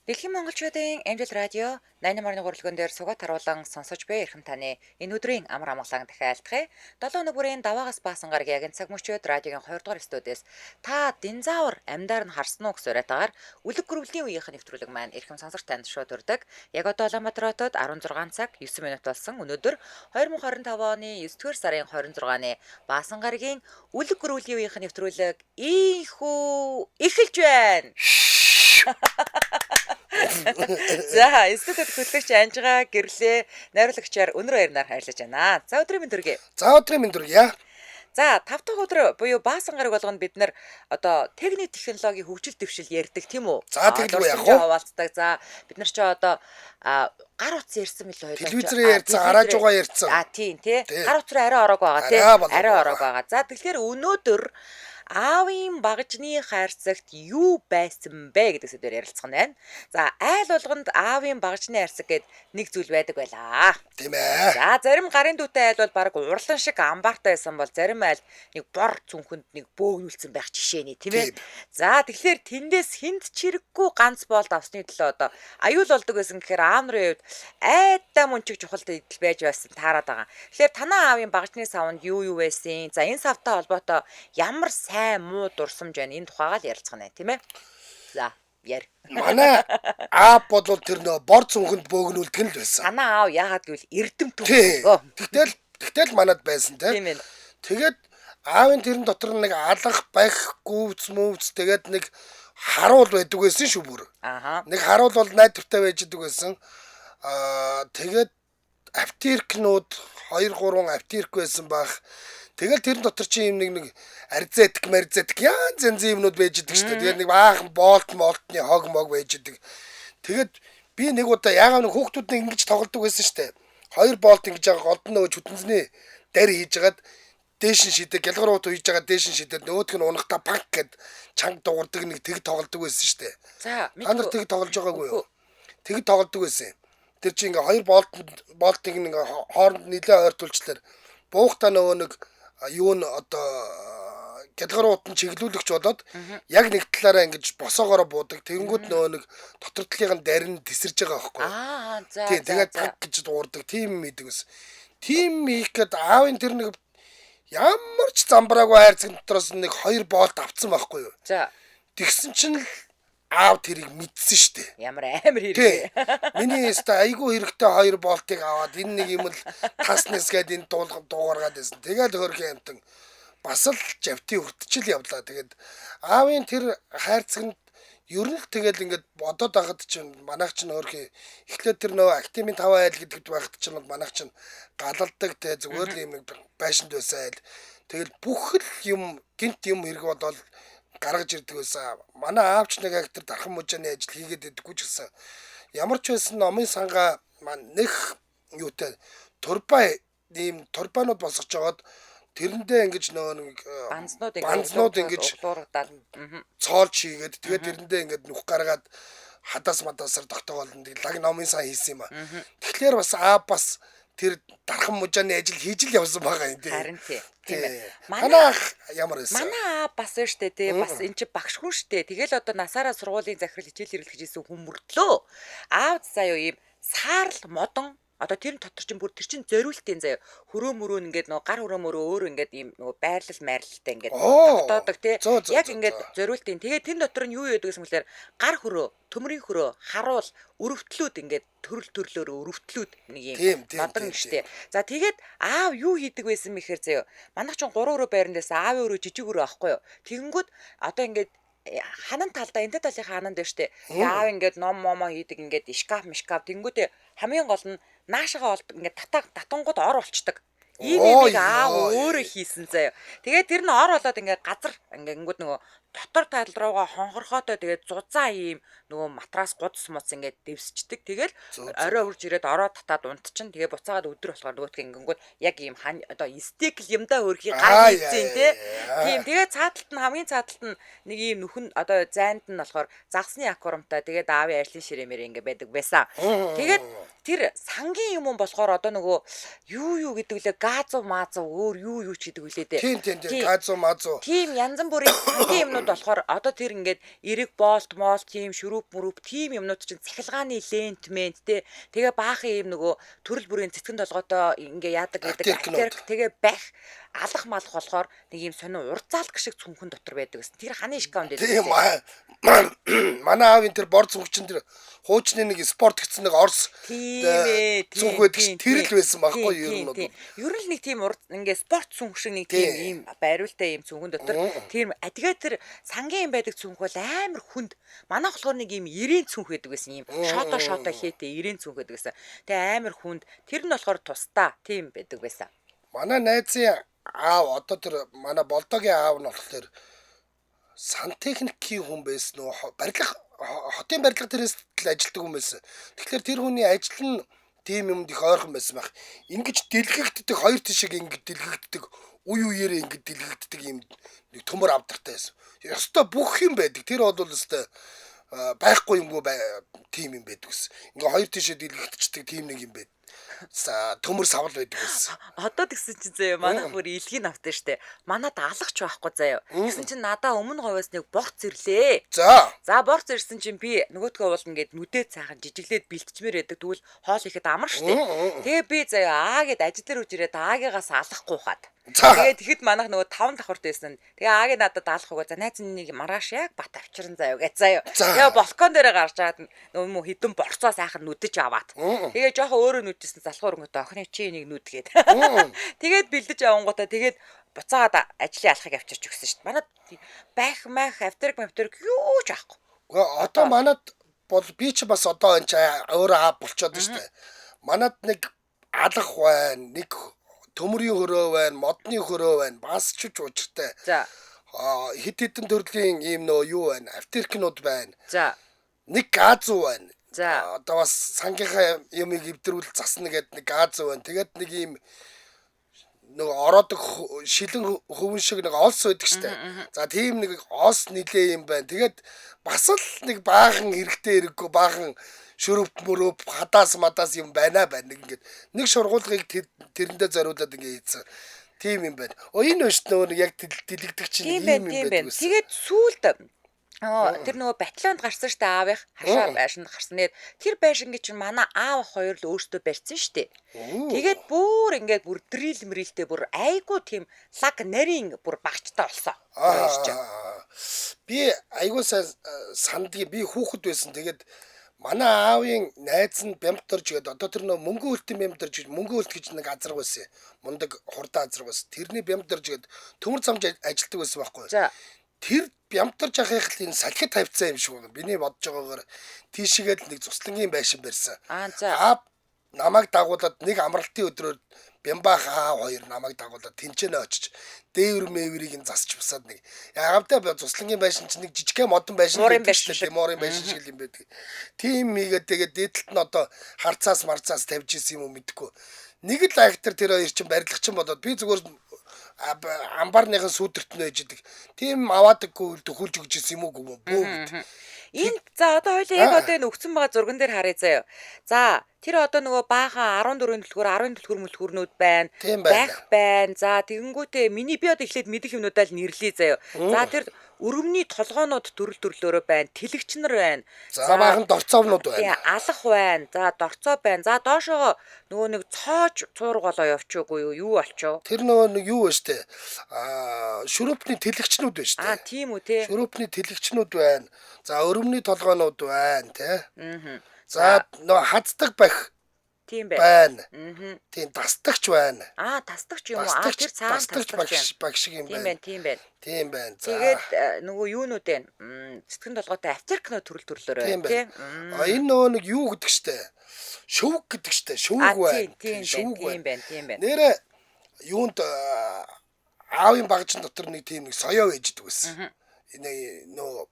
Дэлхийн монголчуудын Амжилт радио 88.1 хүрэлгэн дээр сугаад харуулан сонсож буй эрхэм таны энэ өдрийн амар амгалан дахиалдахыг 7 өнөө бүрийн даваагаас баасан гарагийн цаг мөчөөд радиогийн 2 дугаар студиэс та динзавр амьдаар нь харсан уу гэсэн уриатаагаар үлэг гөрвлийн үеийнх нь нэвтрүүлэг маань эрхэм сонсогч танд шууд хүрдэг. Яг одоо Улаанбаатар хотод 16 цаг 9 минут болсон. Өнөөдөр 2025 оны 9-р сарын 26-ны баасан гарагийн үлэг гөрвлийн үеийнх нь нэвтрүүлэг ийхүү эхэлж байна. За, студид хөтлөгч Анжгаа гэрлээ найруулагчаар өнөр баярнаар хайрлаж байна. За, өдрийн мэнд хүргэе. За, өдрийн мэнд хүргэе. За, 5 дахь өдөр буюу баасан гараг болгонд бид нар одоо техник технологийн хөгжил дэвшил ярьдаг тийм үү? За, тэгэлгүй яах вэ? Хаваалцдаг. За, бид нар ч одоо гар утас ярьсан мэл ойлоо. Телевизээр ярьсан, араажуугаа ярьсан. Тийм тий. Гар утас арай ороог байгаа тий. Арай ороог байгаа. За, тэгэхээр өнөөдөр аавын багжны хайрцагт юу байсан бэ гэдэг сэдвээр ярилцсан байна. За, айл болгонд аавын багжны хайрцаг гэд нэг зүйл байдаг байлаа. Тийм ээ. За, зарим гарын дүүтэй айл бол баг урлан шиг амбартай байсан бол зарим айл нэг бор цүнхэнд нэг бөөгнүүлсэн байх жишээний тийм ээ. За, тэгэхээр тэндээс хинт чирэггүй ганц боолд авсны төлөө одоо аюул болдог байсан гэхээр аав нарын хувьд айдаа мөнчиг чухалтай идэл байж байсан таарад байгаа. Тэгэхээр танаа аавын багжны савнд юу байсан? За, энэ савтай холбоотой ямар сайн муу дурсамж байна энэ тухайгаа л ярилцах нэ тийм ээ. За, яар. Манай аав бол тэр нөө бор цүнхэнд бөөгнүүлдэг нь л байсан. Танаа аав яагаад гэвэл эрдэм төв. Тэгтэл манад байсан тийм ээ. Тэгээд аавын тэрэн дотор нэг алах байх гүвц мөвц тэгээд нэг харуул байдаг байсан шүү бүр. Нэг харуул бол найдвартай байж идэг байсан. Тэгээд аптекнууд 2-3 аптек байсан бах. Тэгэл тэрэн дотор чи юм нэг арзетик янз янзын юмнууд байж идэг шүү дээ. Тэгээд нэг баахан болтны хог мог байж идэг. Тэгээд би нэг удаа яагаад нэг хүүхдүүд нэг ингэж тоглодог байсан шүү дээ. 2 болт ингэж байгаа голд нөгөө чүтэнзний дарь хийж хагаад дээш нь шидэг гялгарууд хийж байгаа дээш нь шидэд нөгөөх нь унахта панк гэд чанга дуурдаг нэг тэг тоглодог байсан шүү дээ. За, та нар тэг тоглож байгаагүй юу? Тэг тоглодог байсан. Тэр чи ингээ 2 болтыг нэг хооронд нилээ ойртуулчлаар буухта нөгөө нэг юу н одоо гялгарууд нь чиглүүлэгч болоод яг нэг талаараа ингэж босоогоороо буудаг. Тэнгүүд нөгөө нэг дотор талын дарин тесэрж байгаа байхгүй юу? За. Тэгээд панк гэж дуурдаг. Тим мэддэг ус. Тим хийхэд аавын тэр нэг ямар ч замбраагүй хайрцаг дотроос нэг 2 болт авцсан байхгүй юу? За. Тэгсэн чинь аав тэрийг мэдсэн штэ. Ямар амар хэрэг. Миний өстө айгүй хэрэгтэй 2 болтыг аваад энэ нэг юм л таснес гээд энэ дуугаргаад байсан. Тэгэл хөрхи амтан бас л жавти хүртчил явлаа. Тэгээд аавын тэр хайрцагт ер нь тэгэл ингээд бодоод байгаад чинь манайх чинь хөрхи эхлээд тэр нөгөө актимын 5 айл гэдэгт байхад чинь бол манайх чинь галалдаг те зүгээр л юм байшинд байсан айл. Тэгэл бүх л юм гинт юм хэрэг болол гаргаж ирдэг байсан. Манай аавч нэг актер дархан мужааны ажил хийгээд идэггүй ч гэсэн ямар ч байсан номын сангаа маань нэх юутай турбанууд босгож жагаад тэрэндээ ингэж нөгөө нэг банзнууд ингэж цоолж хийгээд тэгээд тэрэндээ ингэж нүх гаргаад хадаас мадасаар тогтоогоолн лаг номын сан хийсэн юм а. Тэгэхээр бас аав бас тэр дархан мужааны ажил хийж л явсан байгаа юм тий. Харин тий. Манай ямар байсан? Манай бас байна штэ тий. Бас эн чи багш хүн штэ. Тэгэл одоо насаараа сургуулийн захирал хичээл хэрэглэж хийсэн хүн мөртлөө аав заяа юу юм саарл модон одоо тэр дотор чинь бүр тэр чинь зориултын заяа хөрөө мөрөө ингээд нөгөө гар хөрөө мөрөө өөр ингээд ийм нөгөө байрлал майрлалтай ингээд тогтоодог тий. Яг ингээд зориултын. Тэгээ тэр дотор нь юу яадаг гэсэн мэтлэр гар хөрөө, төмрийн хөрөө, харуул, өрөвтлүүд ингээд төрлөөр өрөвтлүүд нэг юм модон штэ. За тэгээд аав юу хийдэг байсан мэхээр заяа. Манайх чинь 3 өрөө байрандаас аавын өрөө жижиг өрөө аахгүй юу. Тэгэнгүүт одоо ингээд ханан талдаа энэ талынхаа хананд байна штэ. Аав ингээд ном момо хийдэг ингээд шкаф тэнгүүтээ хамгийн гол нь наашаага болд ингээд татангууд ор болчдаг. Ийм нэг аав өөрөө хийсэн заяа. Тэгээд тэр нь ор болоод ингээд газар ингээд нөгөө дотор тал руугаа хонхорхоотой тэгээд зузаан ийм нөгөө матрас гудс моц ингээд дэвсчдэг. Тэгэл орой урж ирээд ороо татаад унтчин. Тэгээ буцаагаад өдөр болохоор нөгөөтг ингэнгүүт яг ийм одоо стейк юмдаа хөрхий гар хийцэн тий. Тийм тэгээ цааталт нь хамгийн цааталт нь нэг ийм нүхэн одоо зайнд нь болохоор загсны аквариумтай тэгээд аавын арилын ширэмээр ингээд байдаг байсан. Тэгээд тэр сангийн юм болохоор одоо нөгөө юу гэдэг лээ газуу маазуу өөр юу ч гэдэг үлээ дээ. Тийм газуу маазуу. Тийм янз бүрийн сангийн юмнууд Тэнд болохоор одоо тэр ингээд эрэг болт мол тийм шүрүүп мөрүүп тийм юмнууд чинь цахилгааны лент мент тэгээ баахан юм нөгөө төрөл бүрийн цэцгэн толгойтой ингээ яадаг гэдэг тэгээ байх алах малах болохоор нэг юм сонио урдзаалт шиг цүнхэн дотор байдаг гэсэн. Тэр ханы шкаунд байдаг. Тийм манай аав энэ тэр бор цүнхчин тэр хуучны нэг спорт гэсэн нэг орс цүнх байдаг. Тэр л байсан байхгүй юу ер нь. Ер нь нэг тийм ингээ спорт цүнх шиг нэг тийм ийм байруултай юм цүнхэн дотор тийм тэгээ тэр сангийн юм байдаг цүнх бол амар хүнд. Манайх болохоор нэг ийм ирээн цүнх байдаг гэсэн юм. Шото хийтэй ирээн цүнх байдаг гэсэн. Тэгээ амар хүнд. Тэр нь болохоор тусдаа тийм байдаг байсан. Манай найзын аав одоо тэр манай болдогийн аав нь болохоор сантехникийн хүн байсан нөө барилга хотын барилга тэрээс л ажилладаг хүн байсан. Тэгэхээр тэр хүний ажил нь тийм юмд их ойрхон байсан байх. Ингиж дэлгэгддэг хоёр тишиг ингэж дэлгэгддэг үе үеэрээ ингэж дэлгэгддэг юм нэг төмөр авдартай байсан. Ёстой бүх юм байдаг. Тэр бол өстой байхгүй юмгүй тийм юм байдаг ус. Ингээ хоёр тишээ дэлгэгдчихдэг тийм нэг юм байд. Төмөр савл байдаг гэсэн. Одоо тэгсэн чинь заяа манайх бүр илгийг автаа штэ. Манад алгач байхгүй заяа. Тэгсэн чинь надаа өмнө говьоос нэг борц ирлээ. За борц ирсэн чинь би нөгөөдгөө бол ингээд нүдээ цаахан жижиглээд бэлтчмээр яадаг. Тэгвэл хоол ихэд амар штэ. Тэгээ би заяа гэд ажил дээр үж ирээд аагигаас алахгүй хаад. Тэгээд тэгэхэд манайх нөгөө 5 давхарт байсан. Тэгээ ааги надад алах угаа. За найз нэг маргааш яг бат авчирсан заяа гэж заяа. Тэгээ балкон дээр гарч чаад нөгөө хідэн борцоо сайхан нүдэж аваад. Тэгээ жоохон өөрөө нүдэжсэн залхуур өнгөтэй охины чи энийг нүдгээд. Тэгээд бэлдэж авангуудаа тэгээд буцаагаад ажлын алхахыг авчирч өгсөн шүү дээ. Манад байх авторик юу ч аахгүй. Гэхдээ одоо манад бол би ч бас одоо энэ өөрөө аав болчиход шүү дээ. Манад нэг алах байна, нэг төмөрийн хөрөө байна, модны хөрөө байна, бас ч учиртай. За. Хит хитэн төрлийн ийм нөө юу байна? Авторикнууд байна. За. Нэг газ байна. За. Одоо бас сангийнхаа юмыг эвдрүүл засна гэдэг нэг газ байна. Тэгээд нэг ийм нөгөө ороодог шилэн хөвөн шиг нэг олс байдаг штэ. За тийм нэг олс нилээ юм байна. Тэгээд бас л нэг баахан хэрэгтэй хэрэггүй баахан шүрөп мөрөп хадаас мадаас юм байна нэг нэг шургуулгыг тэрэндээ зориулаад ингэ хийсэн. Тийм юм байна. Энэ биш нөгөө яг дэлгэгдэг чинь юм байдаг. Тэгээд сүүлд тэр нөгөө батальонд гарсан штэ аавынх хашаа байшинд гарсан. Тэр байшингийн чинь манай аав хоёр л өөртөө барьсан штэ. Тэгээд бүр ингээд бүр дрил мрилтэй бүр айгу тийм лаг нарийн бүр багчтай болсон. Би айгу сандгийн би хүүхэд байсан. Тэгээд манай аавын найз нь Бямбтарж гээд одоо тэр нөө мөнгө үлтэн Бямбтарж мөнгө үлт гэж нэг азраг байсан. Мундаг хурдан азраг байсан. Тэрний Бямбтарж гээд төмөр замж ажилтдаг байсан байхгүй. За. Тэр Бямбтарж ахих л энэ салхид тавьцсан юм шиг байна. Биний бодож байгаагаар тийшээгээд нэг цуслангийн байшин барьсан. За. Намайг дагуулад нэг амралтын өдрөөр Бямбаах аав хоёр намайг дагуулад тэнцэнэ очиж дээвэр мэврийг нь засч бусаад нэг ягавтай цуслангийн байшин чинь нэг жижигхэн модон байшин морин байшин шиг юм байдаг. Тийм ийгээд тэгээд дээдлэлт нь одоо харцаас марцаас тавьж исэн юм уу мэдэхгүй. Нэг л актер тэр хоёр чинь барилгачин болоод би зүгээр амбарныхын сүудэрт нь ээж идэг. Тийм аваадаггүй төхүүлж өгч исэн юм уу бүү. Энэ за одоо хоёлаа яг одоо энэ өгсөн байгаа зурган дээр харъя заяа. За тэр одоо нөгөө баахан 14 дэлгүүр мөлхүүрнүүд байна. Байх байна. За тэгэнгүүтээ миний би одоо эхлээд мэдих юмнуудаа л нэрлэе заяа. За тэр өргөмний толгоонууд төрлөөрөө байна. Тэлэгч нар байна. За баахан дорцоовнууд байна. Алах байна. За дорцоо байна. За доошоо нөгөө нэг цоож цуург болоо явчихгүй юу болчихоо. Тэр нөгөө нэг юу вэ штэ. Шүрөпний тэлэгчнүүд байна штэ. Тийм үү те. Шүрөпний тэлэгчнүүд байна. За өргөмний толгоонууд байна те. За нөгөө хацдаг байх. Тийм байна. Тийм тастагч байна. Тастагч юм уу? Тэр цаана тастагч баг шиг юм байна. Тийм байна. Тийм байна. Тэгээд нөгөө юунууд байна? Цэцгэн толгойтой авторикноо төрлөөр байна тийм. Энэ нөгөө нэг юу гэдэг штэ. Шөвг гэдэг штэ. Шөвг байна. Тийм байна. Нэрэ юунд аавын багжин дотор нэг тийм нэг соёо ээждэг байсан. Энэ нөгөө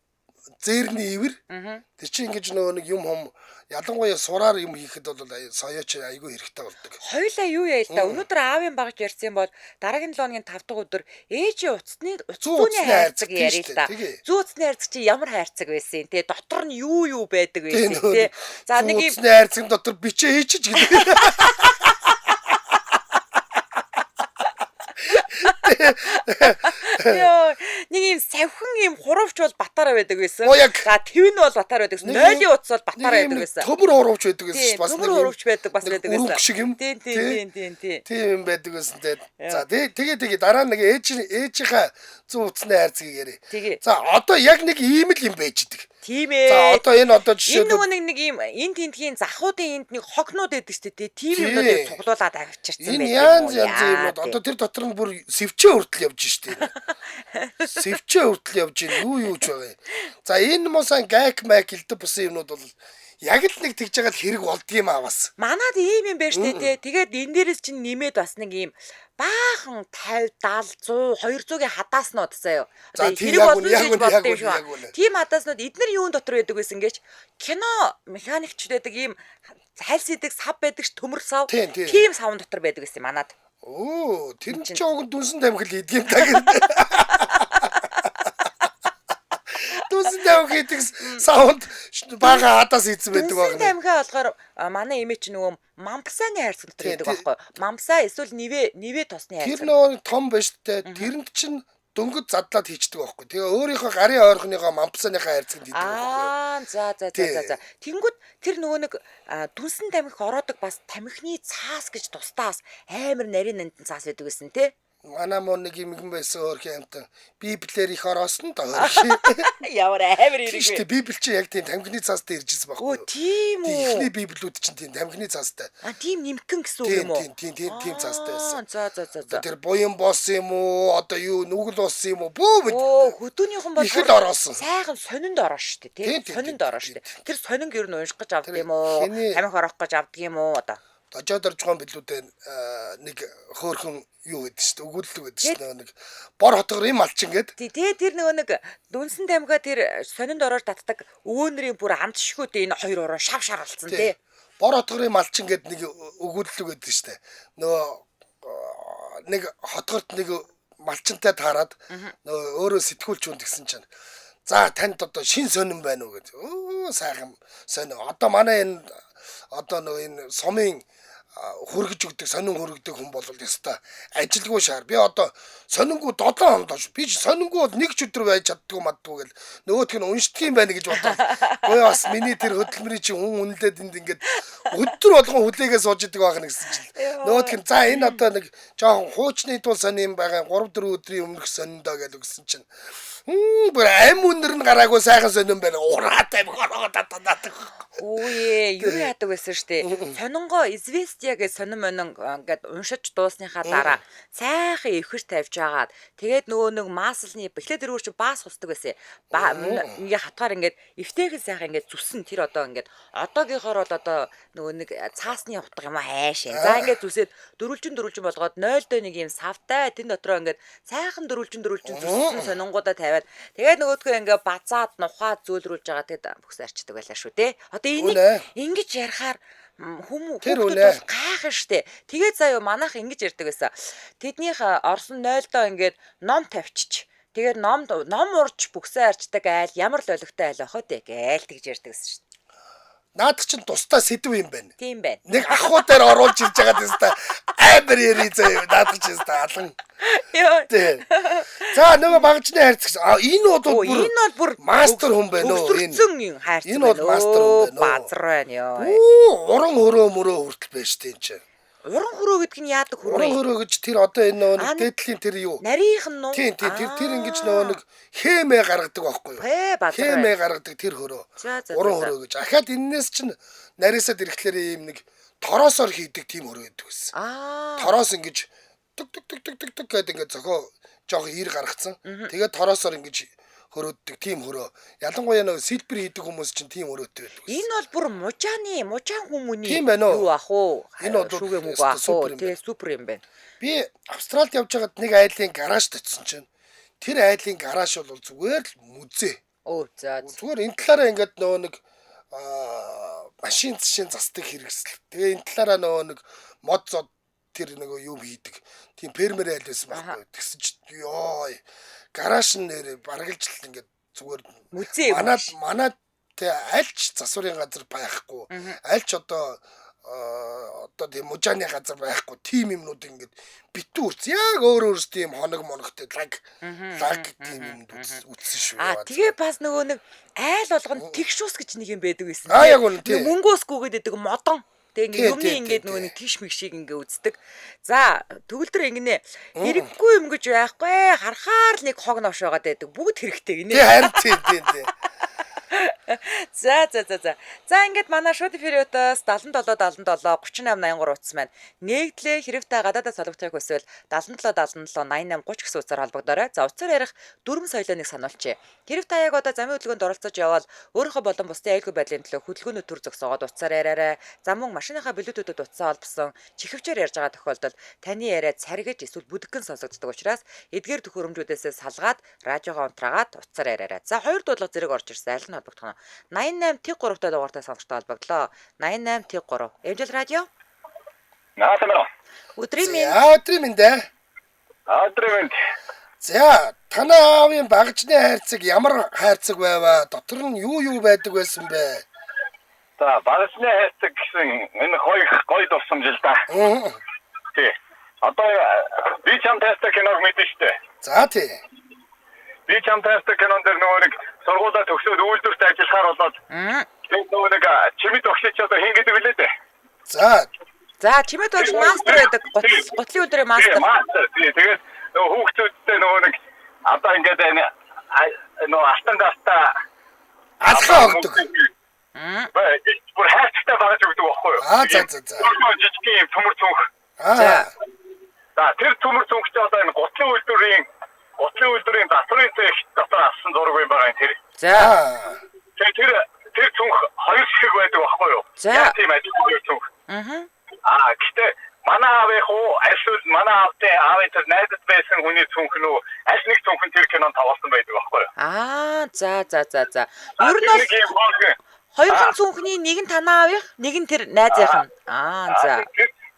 зээрний ивэр. Тэр чинь ингэж нөгөө нэг юм хом ялангуяа сураар юм хийхэд бол соёоч айгүй хэрэгтэй болдог. Хоёлаа юу яа л та өнөөдөр аавын багж ярьсан бол дараагийн 7 хоногийн 5 дахь өдөр ээжийн уцны хайрцаг яриа л та. Зүү уцны хайрцаг чи ямар хайрцаг байсан те дотор нь юу байдаг байсан те. За нэг уцны хайрцаг дотор бичээ хийчих гэдэг. Йоо, нэг юм савхан юм хуравч бол батараа байдаг байсан. За твэн бол батараа байдаг гэсэн. Нойлын утас бол батараа байдаг гэсэн. Төмөр хуравч байдаг гэсэн. Бас төмөр хуравч байдаг бас байдаг гэсэн. Тийм. Тийм байдаг гэсэн. За тэгээ дараа нэг ээжийнхаа зүүн утасны хайрцгийг яриа. За одоо яг нэг ийм л юм байж идэг. Тийм ээ. За одоо энэ жишээ нь нэг юм энэ тентгийн захуудын энд нэг хогнууд байдаг шүү дээ. Тийм юмнуудыг цуглуулад авчирсан байх юм. Янз юмнууд одоо тэр дотор нь бүр сэвчээ хүртэл явж штэ. Сэвчээ хүртэл явж юу ч байгаа юм. За энэ мусан гайк майк хэлдэг бусан юмнууд бол яг л нэг тэгж байгаа хэрэг болдгийм аа бас. Манад ийм юм байна штэ тий. Тэгээд энэ дээрээс чинь нэмээд бас нэг юм баахан 50 70 100 200-ийн хадааснууд заяа. Одоо хэрэг болно гэж бодсон юм шүү. Тийм хадааснууд эдгээр юун дотор байдаг байсан гэж кино механикч байдаг ийм хальс идэг сав байдаг ш төмөр сав. Тийм савн дотор байдаг гэсэн манад. Оо тэр нь ч яг дүнсэн тамхил идэг юм даа гэдэг. Дүнсэн тамхил идэг савнд бага хадаас ийдсэн байдаг байна. Дүнсэн тамхиа болохоор манай эмээ чи нөгөө мампсааны хайрцаг дотор байдаг байхгүй. Мампсаа эсвэл нэвэ тосны хайрцаг. Тэр нөгөө том байж тээ тэрэнд чинь дөнгөж задлаад хийчдэг байхгүй. Тэгээ өөрийнхөө гарын ойрхоныгоо мампсааныхаа хайрцагт хийдэг байхгүй. За. Тэнгүүд тэр нөгөө нэг дүнсэн тамхи ороодог бас тамхины цаас гэж тустаас амар нарийн нандин цаас байдаг гэсэн тий. Манай муу нэг юм байсан өөрхийн амтан библиэр их ороосон доо. Ямар амар ирэх вэ? Библи чи яг тийм тамхины цаастай иржсэн байхгүй. Оо тийм үү. Ихний библиуд чинь тийм тамхины цаастай. Тийм нэмгэн гэсэн үг юм уу? Тийм цаастай байсан. За. Тэр буян босс юм уу? Одоо юу нүгэл болсон юм уу? Бүү. Хөдөөнийхэн бол ихэд ороосон. Сайхан сонинд ороо штэ тий. Сонинд ороо штэ. Тэр сонинг ер нь унших гэж авдаг юм уу? Тамхи ороох гэж авдаг юм уу одоо? Дожоод орж байгаа билүүдээ нэг хөөхөн юу гэдэг чинь өгүүлэлт гэдэг чинь нэг бор хотгорын малчин гэдэг. Тэгээ тэр нөгөө нэг дүнсэн тамхиа тэр сонинд ороор татдаг өвөөнрийн бүр амтшгүүд энэ хоёр ороо шав шаралцсан тий. Бор хотгорын малчин гэдэг нэг өгүүлэлт гэдэг чинь нөгөө нэг хотгорт нэг малчинтай таарад нөгөө өөрөө сэтгүүлч үнд гэсэн чинь за танд одоо шин сонин байна уу гэж. Оо сайхан сонин. Одоо манай энэ одоо нөгөө энэ сумын хөргөж өгдөг сонин хөргөдөг хүн бол ёстой ажилгүй шаар. Би одоо сонингуу 7 хонд доош. Би сонингуу бол нэг ч өдөр байж чаддгүй маддгүй гэл нөгөөдг нь уншдаг юм байна гэж бодлоо. Гөө бас миний тэр хөдөлмөрийн чинь хүн үнэлээд энд ингээд өдөр болгон хүлээгээ сууж идэг байх нэгсэн чинь. Нөгөөдг нь за энэ одоо нэг жоохон хуучны тул сонин байгаа 3 4 өдрийн өмнөх сониндоо гэж өгсөн чинь бүр аим үнэр нь гараагүй сайхан сонин байна. Ураатай бохороо татаад. Үе юу яадаг байсан штэ. Сонингоо известия гэж сонин монин ингээд уншиж дуусныхаа дараа сайхан эвхэр тавьж агаад тэгээд нөгөө нэг маслны бэхлээ дэрүүр чи баас хусдаг байсан. Ингээ хатгаар ингээд эвтэйхэн сайхан ингээд зүсэн тэр одоо ингээд одоогийнхоор бол одоо нөгөө нэг цаасны утга юм хайшаа. За ингээд зүсээд дөрүлжин болгоод 0.1 юм савтай тэн дотроо ингээд сайхан дөрүлжин зүссэн сонингуудаа тавиад тэгээд нөгөөдгөө ингээ базаад нухаад зөөлрүүлж байгаа тэгэд бүхс арчдаг байлаа шүү те. Одоо энийг ингэж ярихаар хүмүүс бол гайхна штэ. Тэгээд заяа манайх ингэж ярьдаг байсан. Тэднийх орсон 0-доо ингээд ном тавьчих. Тэгээд ном урж бүхсээ арчдаг айл ямар л олигтой айл охоо те гээл тэгж ярьдаг гэсэн штэ. Наад чинь тусдаа сэдв юм байна. Тийм байна. Нэг ахуй дээр оруулж ирж байгаа юм та амар яри заяа наад чинь та алан. Йоо. За нөгөө багчны хайрцагч. Энэ бол бүр мастер хүн байна уу энэ. Энэ бол мастер хүн байна уу? Базар байна ёо. Уран хөрөө мөрөө хүртэл байж тээ энэ чинь. Уран хөрөө гэдэг нь яадаг хөрөө? Уран хөрөө гэж тэр одоо энэ нөгөө дээдлийн тэр юу? Нарийнхан нь. Тийм тэр ингэж нөгөө нэг хэмээ гаргадаг байхгүй юу? Хэмээ гаргадаг тэр хөрөө. Уран хөрөө гэж. Ахаад энэс чинь нарийсаад ирэхлээр ийм нэг тороосоор хийдэг тийм хөрөө гэдэг байсан. Тороос ингэж тук гэдэг ингээд зохио жоох ир гаргацсан. Тэгээд тороосоор ингэж хөрөөддөг тийм хөрөө. Ялангуяа нэг сэлбэр хийдэг хүмүүс чинь тийм хөрөөтэй байдаг. Энэ бол бүр мужаан хүмүүний юу ах уу? Энэ бол шүүгээ мөг ах уу? Тэгээ супер юм байна. Би Австралид явж байгаад нэг айлын гараж татсан чинь тэр айлын гараж бол зүгээр л музей. За. Зүгээр энэ талаараа ингээд нөгөө нэг машин засдаг хэрэгсэл. Тэгээ энэ талаараа нөгөө нэг мод зод тэр нөгөө юм хийдэг. Тийм фермер айл байсан байхгүй. Тэгсэн чинь ёо гараж нэр баргалж л ингээд зүгээр музей манад тэ альч засварын газар байхгүй. Альч одоо одоо тийм мужааны газар байхгүй тийм юмнууд ингээд битүү үрц яг өөр тийм хоног моногтой лаг тийм юмд үтсэн шүү. Тэгээ бас нөгөө нэг айл болгонд тэгшүүс гэж нэг юм байдаг байсан. Яг үнэ тийм. Мөнгөөс гүгээд байдаг модон. Тэг ингээ юмны ингээд нөгөө нэг тийш мэг шиг ингээ үздэг. За төгөлдөр ингэнэ хэрэггүй юм гэж байхгүй харахаар л нэг хог новш байгаад байдаг. Бүгд хэрэгтэй гинэ. Тий харин тий. За ингээд манай шууд эфириотоос 77 3883 утас маань нэгдлээ хэрэгтэй гадаадас холбогдохыг хүсвэл 77 88 30 гэсэн утсаар холбогдорой. За утсаар ярих дүрм соёлооныг сануулчих. Хэрэг та яг одоо замын хөдөлгөөнд оролцож явбал өөрийнхөө болон бусдын аюулгүй байдлын төлөө хөдөлгөөний төр зогсоогоод утсаар яриарай. За мөн машиныхаа блютутэд утсаа холбосон чихвчээр ярьж байгаа тохиолдолд таны яриа царгиж эсвэл бүдгэн сонсогддог учраас эдгээр төхөөрөмжүүдээс салгаад радиогоо унтраагаад утсаар яриарай. За хоёр дуудлага зэрэг орж ирсэн аль нь холбогдох нь 88 тэг 3 дугаартай сонсогчтой холбогдлоо. 88 тэг 3. Эмжил радио. Наасамаа. Өдрийн минь. Өдрийн минь дээ. Өдрийн минь. За танаа аавын багжны хайрцаг ямар хайрцаг байваа? Дотор нь юу байдаг байсан бэ? За багжны хайрцаг гэсэн энэ гоё дурсамж л да. Тий. Одоо би чамтай киног мэдэн штэ. За тий. Би чамтай кинон дээр нөгөө нэг сургуулаа төгсөөд үйлдвэрт ажиллахаар болоод тэгээд нөгөө нэг чимэд багшич одоо хин гэдэг үлээ дээ. За чимэд багш мастер байдаг. Готлын өдрийн мастер. Тий. Тэгээд хүүхдүүдтэй нөгөө нэг одоо ингээд нөгөө алтангастаа алхаа өгдөг. Бүр хайрцагтай багаж өгдөг байхгүй юу? За. Жижиг юм төмөр цүнх. За тэр төмөр цүнхч одоо энэ готлын үйлдвэрийн дасрын цех дотор авсан зураг юм байгаа юм тэр. За. Тэр цүнх хоёр шиг байдаг байхгүй юу? Тийм ажил цүнх. Гэхдээ манай аавынх уу эсвэл манай аавын тэр найзад байсан хүний цүнх нүү аль нэг цүнх нь тэр кинонд тоглосон байдаг байхгүй юу? За. Ер нь бол хоёрын цүнхний нэг нь танаа аавынх, нэг нь тэр найзынх нь. За.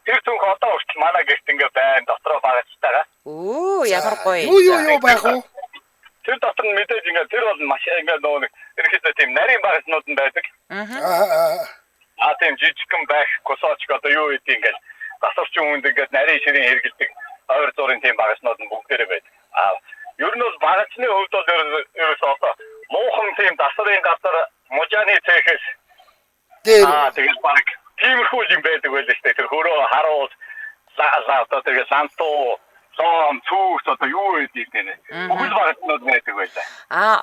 Тэр цүнх одоо хүртэл манай гэрт ингээ байна дотроо багажтайгаа. Ямар гоё. Юу байх уу? Тэр дотор нь мэдээж ингээ тэр бол маш ингээ нөгөө ерөөхдөө тийм нарийн багажнууд нь байдаг. Тийм жижигхэн байх кусочк одоо юу гэдэг ингээл засварчин хүнд ингээ нарийн ширийн хэрэгэлдэг ойр зургийн тийм багажнууд нь бүгдээрээ байдаг. Ер нь бол багажны хувьд бол ерөөсөө одоо муухан тийм дасрын газар мужааны цехээс тэгээд баг тиймэрхүү юм байдаг байлээ шүү дээ. Тэр хөрөө харуул одоо тэгээд лантуу сон цүүс одоо юу гэдэг нэ. Бүгд багтнууд байдаг байлаа.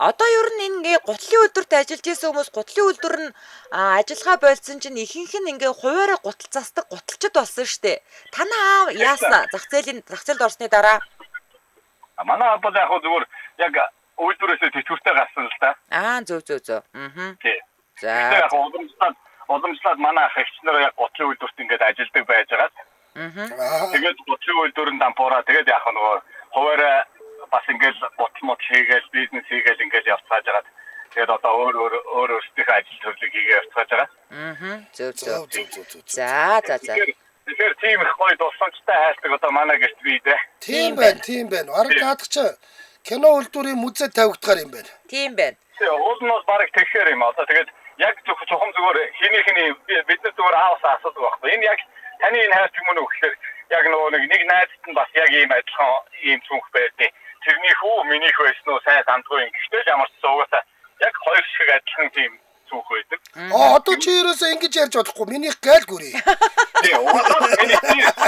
Одоо ер нь ингээ гутлын өдөрт ажиллаж исэн хүмүүс гутлын өдөр нь ажиллагаа болсон чинь ихэнх нь ингээ хуваараа гутал застдаг гуталчд болсон штэ. Танаа аав яасна зах зээлд орсны дараа. Манай аав бол яг зүгээр яг үйлдвэрээс тэтгэвртэй гарсан л да. Зөв. Тий. За. Яг уламжлаад манай ах эгчнэр яг гутлын үйлдвэрт ингээд ажилладаг байжгаад. Тэгээд гутлын үйлдвэрэн дампуураа тэгээд яг нөгөө хуваараа бас ингээд гутал хийгээл бизнес хийгээл ингээд явцгааж байгаа. Тэгээд одоо өөр өөрсдийнхээ ажил төрлийг хийгээ явцгааж байгаа. Зөв. За. Тэгэхээр тийм их гоё дурсамжтай хайрцаг одоо манай гэрт бий дээ. Тийм байна. Арга наадах чи кино үйлдвэрийн музей тавигдахаар юм байна. Тийм байна. Уул нь бол баг тэгэхээр юм одоо тэгээд яг зөвхөн зүгээр хинийхний бид нар зүгээр аавсаа асуудаг байхгүй. Энэ яг таны энэ хайрцаг мөн үү гэхээр яг нөгөө нэг найзт нь бас яг ийм адилхан ийм цүнх байдаг. Тэрнийх үү минийх байсан уу сайн сандгүй юм. Гэхдээ ямар ч цугасаа яг хоёр шиг адилхан тийм цүнх байдаг. Одоо чи ерөөсөө ингэж ярьж бодохгүй. Минийх гайл гүрий.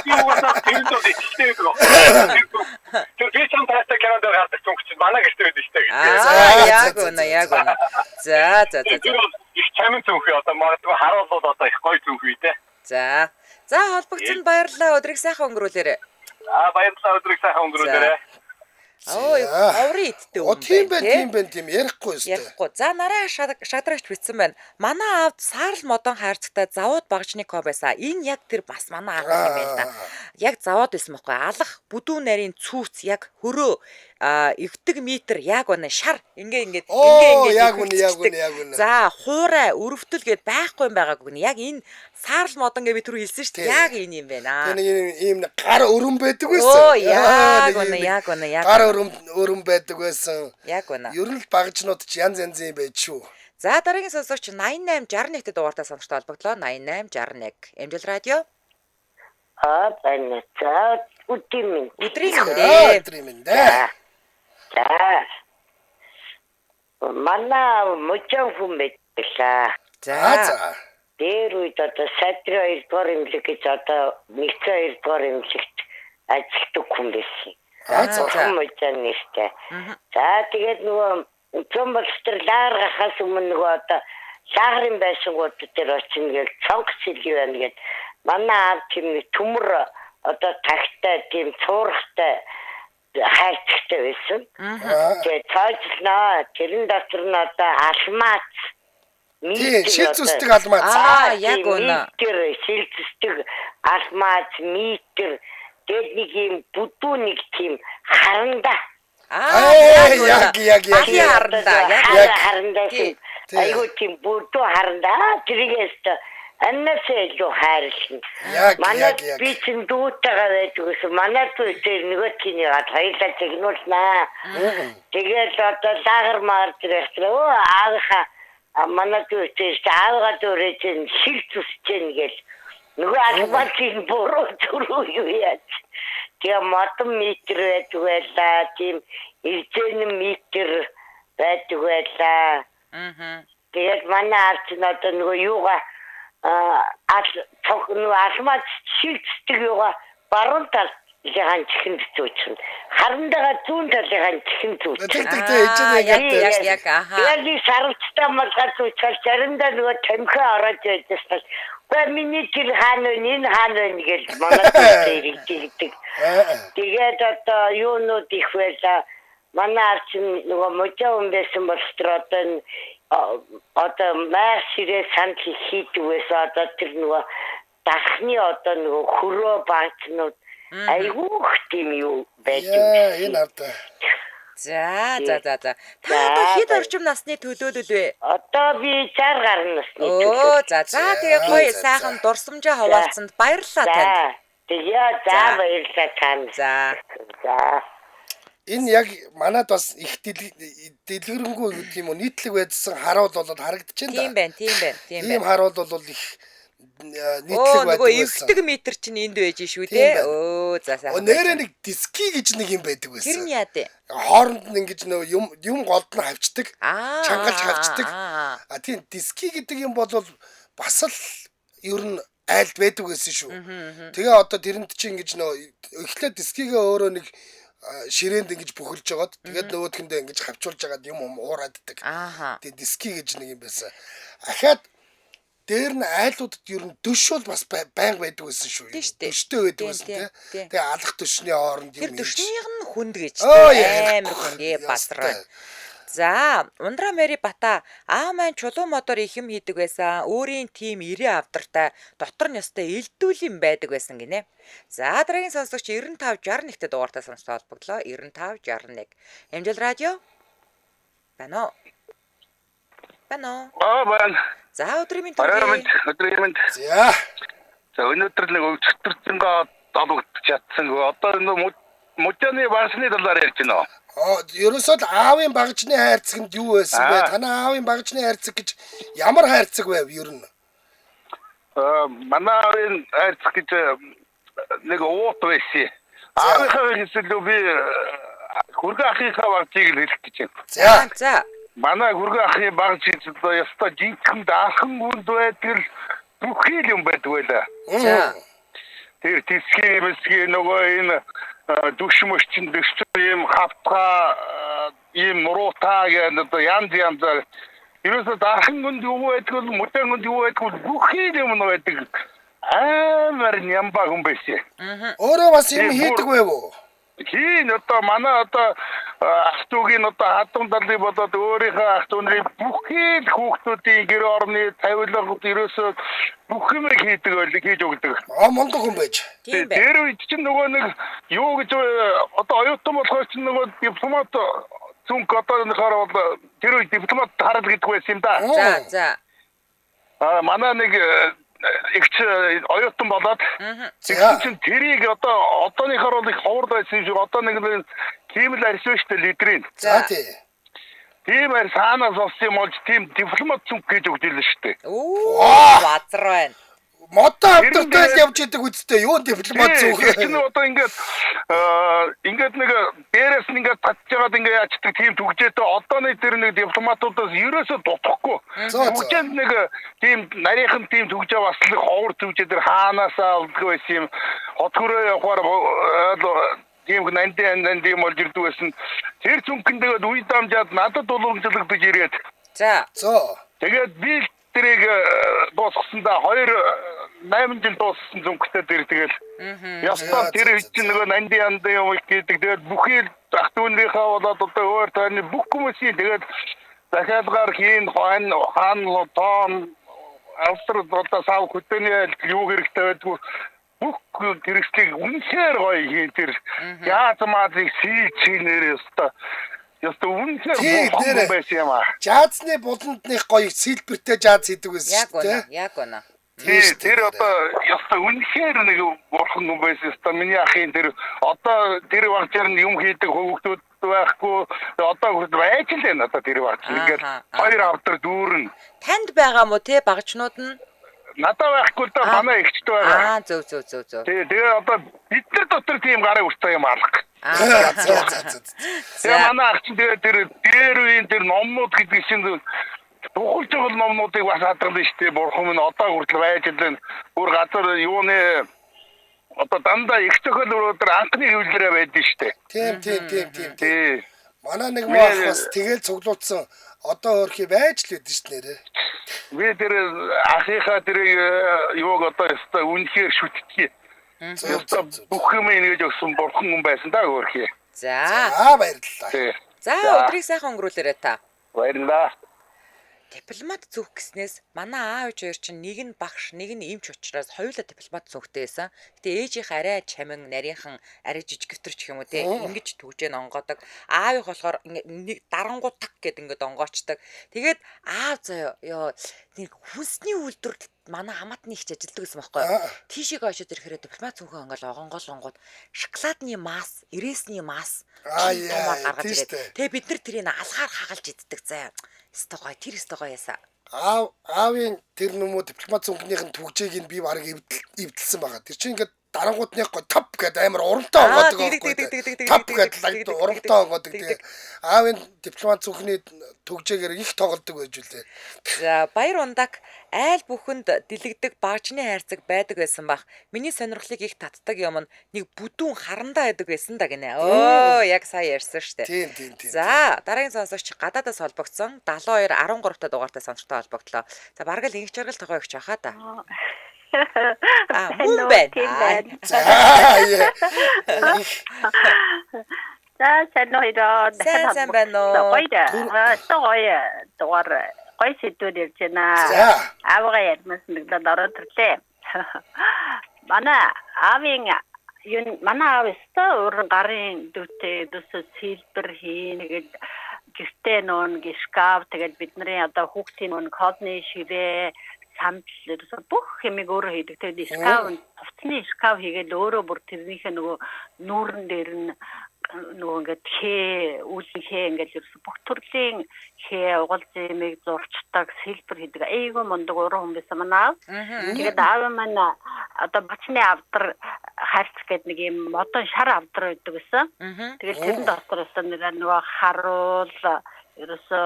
Тийм Тэр бичэн тастай кинонд гардаг цүнх чинь манай гэрт байдаг шүү дээ. Яг үнэ. За. Их чамин цүнх одоо магадгүй харуулбал одоо их гоё цүнх үү те. За холбогдсонд баярлалаа. Өдрийг сайхан өнгөрүүлээрэй. Баярлалаа өдрийг сайхан өнгөрүүлээрэй. Оврын идтэй юм байна. Тийм ярихгүй шүү дээ. Ярихгүй. За нараа шадрагч битсэн байна. Манай аавд саарл модон хайрцагтай завууд багжны ко байсан. Энэ яг тэр бас манай аав юм байна да. Яг завууд байсан байхгүй. Алах бүдүүн нарийн цүүц яг хөрөө эвтэг метр яг үнэ шар ингээд яг үнэ. За хуурай өрөвтөл гээд байхгүй юм байгаагүй нэ. Яг энэ саарл модон гэж би түрүү хэлсэн шүү дээ. Яг энэ юм байна. Нэг ийм гар өрөм байдаг байсан. Яг үнэ. Гар өрөм байдаг байсан. Яг үнэ. Ер нь багжнууд ч янз янзын байж шүү. За дараагийн сонсогч 8861-т дугаартаа сонирхтой холбогдлоо. 8861. Эмжил радио. байна. За өдрийн Өдрийн За. Манай мужаа хүн байлаа. За. Тэр үед одоо садрын 2-р эмнэлэг гэж одоо нэгэн 2-р эмнэлэгт ажилладаг хүн байсан. За. Мужаа нэртэй. За тэгээд нөгөө Цомболтер лаар гахаас өмнө нөгөө одоо лагрын байшингууд дээр очино гэж цонх сэлгий байна гэд манай аав тийм төмөр одоо тагтай тийм цуурхтай хайрцагтай байсан. Тэгээд цаашлаа тэрэн дотор нь одоо алмаз Тийм шилжүүлдэг алмаз. Яг үнэ. Тэр шилжүүлдэг алмаз метр тэгээд нэг юм бүдүү нэг тийм харанда Яг харанда айгуу тийм бүдүү харанда тэрийгээс аннасаа илүү хайрлна. Манай би чинь дүүтэйгээ байдаг гэсэн манай дүү тэр нөгөөдхийн ягаад хоёулаа зэгнүүлнаа. Тэгээд одоо лагер маар зэрэгтрөө аавынхаа манай дүү тэр аавгаа дөрөж шил зүсэж гэн гэл нөгөө албагийн буруу зүрүү юу яаж. Тэгээ модон метр байдаг байлаа, тийм эзэн метр байдаг байлаа. Тэгээд манай арч нь одоо нөгөө юугаа нөгөө алмаз шилждэг юугаа баруун талд ляхан чихэн зүучрэн. Харандаага зүүн талын чихэн зүучрэн. Яг Яг сарвчтай малгай зүучрал заримдаа нөгөө тамхи ороод байжсэн. Гэхдээ миний тэр хаана энэ хаана гэж манай ирдэг. Тэгээд одоо юунууд их байлаа. Манай арч нөгөө мужаа хүн байсан болтор одоо маа ширээ санд хийдэг байсан. Одоо тэр нөгөө дахны одоо нөгөө хөрөө багцнууд айгуух тийм юу байдаг. Энэ авда. За. Та одоо хэд орчим насны төлөөлөл вэ? Одоо би 60 гаруй насны. За тэгээ гоё сайхан дурсамжаа хуваалцсанд баярлалаа танд. Тэгээ баярлалаа танд. За. Энэ яг манад бас их дэлгэрэнгүй гэдэг юм уу нийтлэг байдсан харуул болоод харагдаж байна. Тийм байна. Ийм харуул бол их нийтлэг байдаг. Нөгөө эвгдэг метр чинь энд байж шүү дээ. За сайхан. Нэрээ нэг диски гэж нэг юм байдаг байсан. Тэр нь яа дээ? Хооронд нь ингэж нөө юм голд нь хавчдаг. Чангалж хавчдаг. Тийм диски гэдэг юм бол бас л ер нь айлд байдаг гэсэн шүү. Тэгээ одоо тэрэнд чинь ингэж нөө эхлээд дискигээ өөрөө нэг ширээнд ингэж бүхэлж жагаад тэгээд нөгөөдгөндөө ингэж хавчуулж жагаад юм уурайддаг. Тэгээд диски гэж нэг юм байсан. Ахаад дээр нь айлуудад ер нь дөш бол бас байнга байдаг байсан шүү. Дөштэй байдаг байсан тий. Тэгээ алах дөшний хооронд юм. Тэр дөшнийх нь хүнд гэж амар хүнгээ басраа. За, Ундраа Мэри Бата аав маань чулуу модоор ихэм хийдэг байсан. Өөрийн тим 90 авдартай дотор нь ёстой элдүүлийн байдаг байсан гинэ. За, дараагийн сонсогч 9561-т дугаартаа сонсож холбогдлоо. 9561. Эмжил радио. Байна уу? Байна. За, өдрийн мэнд. За, өнөөдөр нэг өвчтөрцөнгөө долгогдож чадсан. Одоо мужааны барсны талаар ярьж байна. Ерөөсөө аавын багжны хайрцагт юу байсан бэ? Танаа аавын багжны хайрцаг гэж ямар хайрцаг байв ер нь? Манай аавын хайрцаг гэж нэг уут байсан. Аавынхаа хэлсэлөө би хүргэн ахынхаа багжийг л хэлэх гэж байна. За. Манай хүргэн ахын багж гэдэг ёстой жинхэнэ даасан гүнд байдаг л бүхий л юм байдаг байлаа. За. Тэр тисхи нөгөө энэ дүшмөч чин юм хавтга ийм муруутаа гэдэг янз ерөөсөө дархан гүнд юу байдаг бол мужаан гүнд юу байдаг бүхий л юм байдаг. Амар нямба хүн байсан. Өөрөө бас юм хийдэг байв уу? Тийм одоо манай одоо ах トゥ угийн одоо хадам далын болоод өөрийнхөө ах トゥ нарын бүхий л хүүхдүүдийн гэр орны тавилгад ерөөсөө бүх юм хийж өгдөг. Монгол хүн байж. Тийм бай. Тэр үед чинь нөгөө нэг юу гэж одоо оюутан болохоор чинь нөгөө дипломат зүнх одоо нөхөр бол тэр үед дипломат харал гэдэг байсан юм да. За. Манай нэг ихч оюутан болоод чинь тэрийг одооныхоор бол их ховор байсан шүү. Одоо нэг кемл арьс шүү дээ литрийн. За тий. Тийм байр саанаас олсон юм болж тийм дипломат зүнх гэж өгдөл шүү дээ. Оо базар байна. Модоо автортай явж идэг үстэй юу дипломат зүг. Тийм одоо ингээд нэг дээрээс нь ингээд татчихад ингээд яачдаг тийм түгжээтэй одооны тэр нэг дипломатуудаас ерөөсөө дутхгүй. Түгжээнд нэг тийм нарийнхан тийм түгжээ бас л ховор түгжээ тэр хаанаасаа олдгоо байсан юм. Хот хөрөө явахаар тийм нандин юм болж ирдэг байсан. Тэр зүнхэн тэгээд үе дамжаад надад уламжлагдаж ирээд. За. Тэгээд би тэрийг дуусгасандаа 8 жил дууссан зүнхтэй тэр тэгэл. Ястаа тэр чинь нөгөө нанди янда юм гэдэг. Тэгээд бүхий ах дүүнийхээ болоод одоо өөр таны бүх хүмүүсийн тэгээд дахиадгаар хийн хаан тоон автор одоо сав хөтөний юу хэрэгтэй байдгүй бүх хэрэгслийг үнэхээр гоё хийн тэр яатмаадыг сийчнэр ёстой үнэхээр байсан юм аа. Жазны буландных гоё сэлбэртэй жаз хийдэг байсан шүү дээ. Яг байна. Тэр одоо ёстой үнэхээр нэг бурхан юм байсан ёстой. Миний ахын тэр одоо тэр багчаар нь юм хийдэг хөвгтүүд байхгүй. Одоо хүртэл байж л байна одоо тэр багч. Ингээд хоёр автар дүүрэн. Танд байгаа мó те багчнууд нь? Надад байхгүй л да манай эгчтэй байгаа. Зөв. Тэгээ одоо бид нар дотор тийм гараа үртэй юм алга. За. Манай ах чинь тэгээ тэр дээр үеийн тэр номнууд гэдэг чинь тухалж байгаа номнуудыг бас хадгална шүү дээ. Бурхан минь одоо хүртэл байж л бүр газар юуны одоо дандаа их цохол өдөр анхны хөвлөрөө байдаг шүү дээ. Тийм. Манай нэг мах бас тэгэл цуглуулсан одоо өөрхий байж л байдсан шүү нэрээ. Би тэр ахыхаа тэр юуг одоо ёстой үнэхээр шүтчихье. Бүх юм ингэж өгсөн бурхан хүн байсан да өөрхий. За баярлалаа. За өдрийг сайхан өнгөрүүлээрэй та. Баярлалаа. Дипломат зүг гэснээс манай аав ээж хоёр чинь нэг нь багш, нэг нь эмч учраас хоёулаа дипломат зүгтэй байсан. Гэтэ ээжийнх арай чамин, нарийнхан арай жижигвтэрч юм уу те. Ингэж түгжээ онгоодог. Аавынх болохоор нэг дарангуу таг гэд ингээд онгоочдаг. Тэгээд аав заяа нэг хүнсний үйлдвэр манай хамаатны ихч ажилладаг гэсэн байхгүй юу? Тийшээ очоод ирэхээр дипломат зүгөө ингээл огонгоолгонгууд шоколадны мас, ирээсний мас гаргаж ирээд. Тэгээ бид нар тэрийг алгаар хагалж иддэг заяа. Стогой тэр стогой ясаа. Аавын тэр нөмөө дипломат зүнхнийх нь түгжээг нь би баг эвдэлсэн байгаа. Тэр чинь ингээд дарангуудных гоо топ гэдэг амар урамтай онгоодог байхгүй. Топ гэдэг лагд урамтай онгоодог. Тэгээ аавын дипломат зүнхний түгжээгээр их тоглодог байж үлээ. За баяр ундаг айл бүхэнд дэлгдэг багжны хайрцаг байдаг байсан бах. Миний сонирхлыг их татдаг юм нь нэг бүдүүн харандаа байдаг байсан да гинэ. Яг сая ярьсан штэ. Тийм. За дараагийн сонсогч гадаадаас холбогдсон 72 13 та дугаартай сонсогчтой холбогдлоо. За бараг л ингэж жаргал тохоо өгч хаа та. Мөн байна. За сайн байна уу? Гоё сэдвүүд ярьж байна. Аавгаа ярмаас нэг дөрөв төрлөө. Манай аав өстө өөр гарын дүүтэй дөсө сэлбэр хийнгээд гэртээ нүүн гişкав тэгээд бидний одоо хүүхдийн нүүн кодны шивээ самтлэр бүх хэмиг өөрөө хийдэг. Тэгээд шкаф хувцсны шкаф хийгээд өөрөө бүр тэрнийхээ нөгөө нүүрэн дээр нь нөгөө ингээд үүлэн ингээд ерөөсө бүх төрлийн угал зэмийг зурчдаг сэлбэр хийдэг. Айгүй мундаг өөрөө хүн байсан манаа. Тэгээд аав маань одоо бачны авдар харц гэдэг нэг юм модон шар авдар байдаг гэсэн. Тэгээд тэрэн дотор нөгөө харуул ерөөсө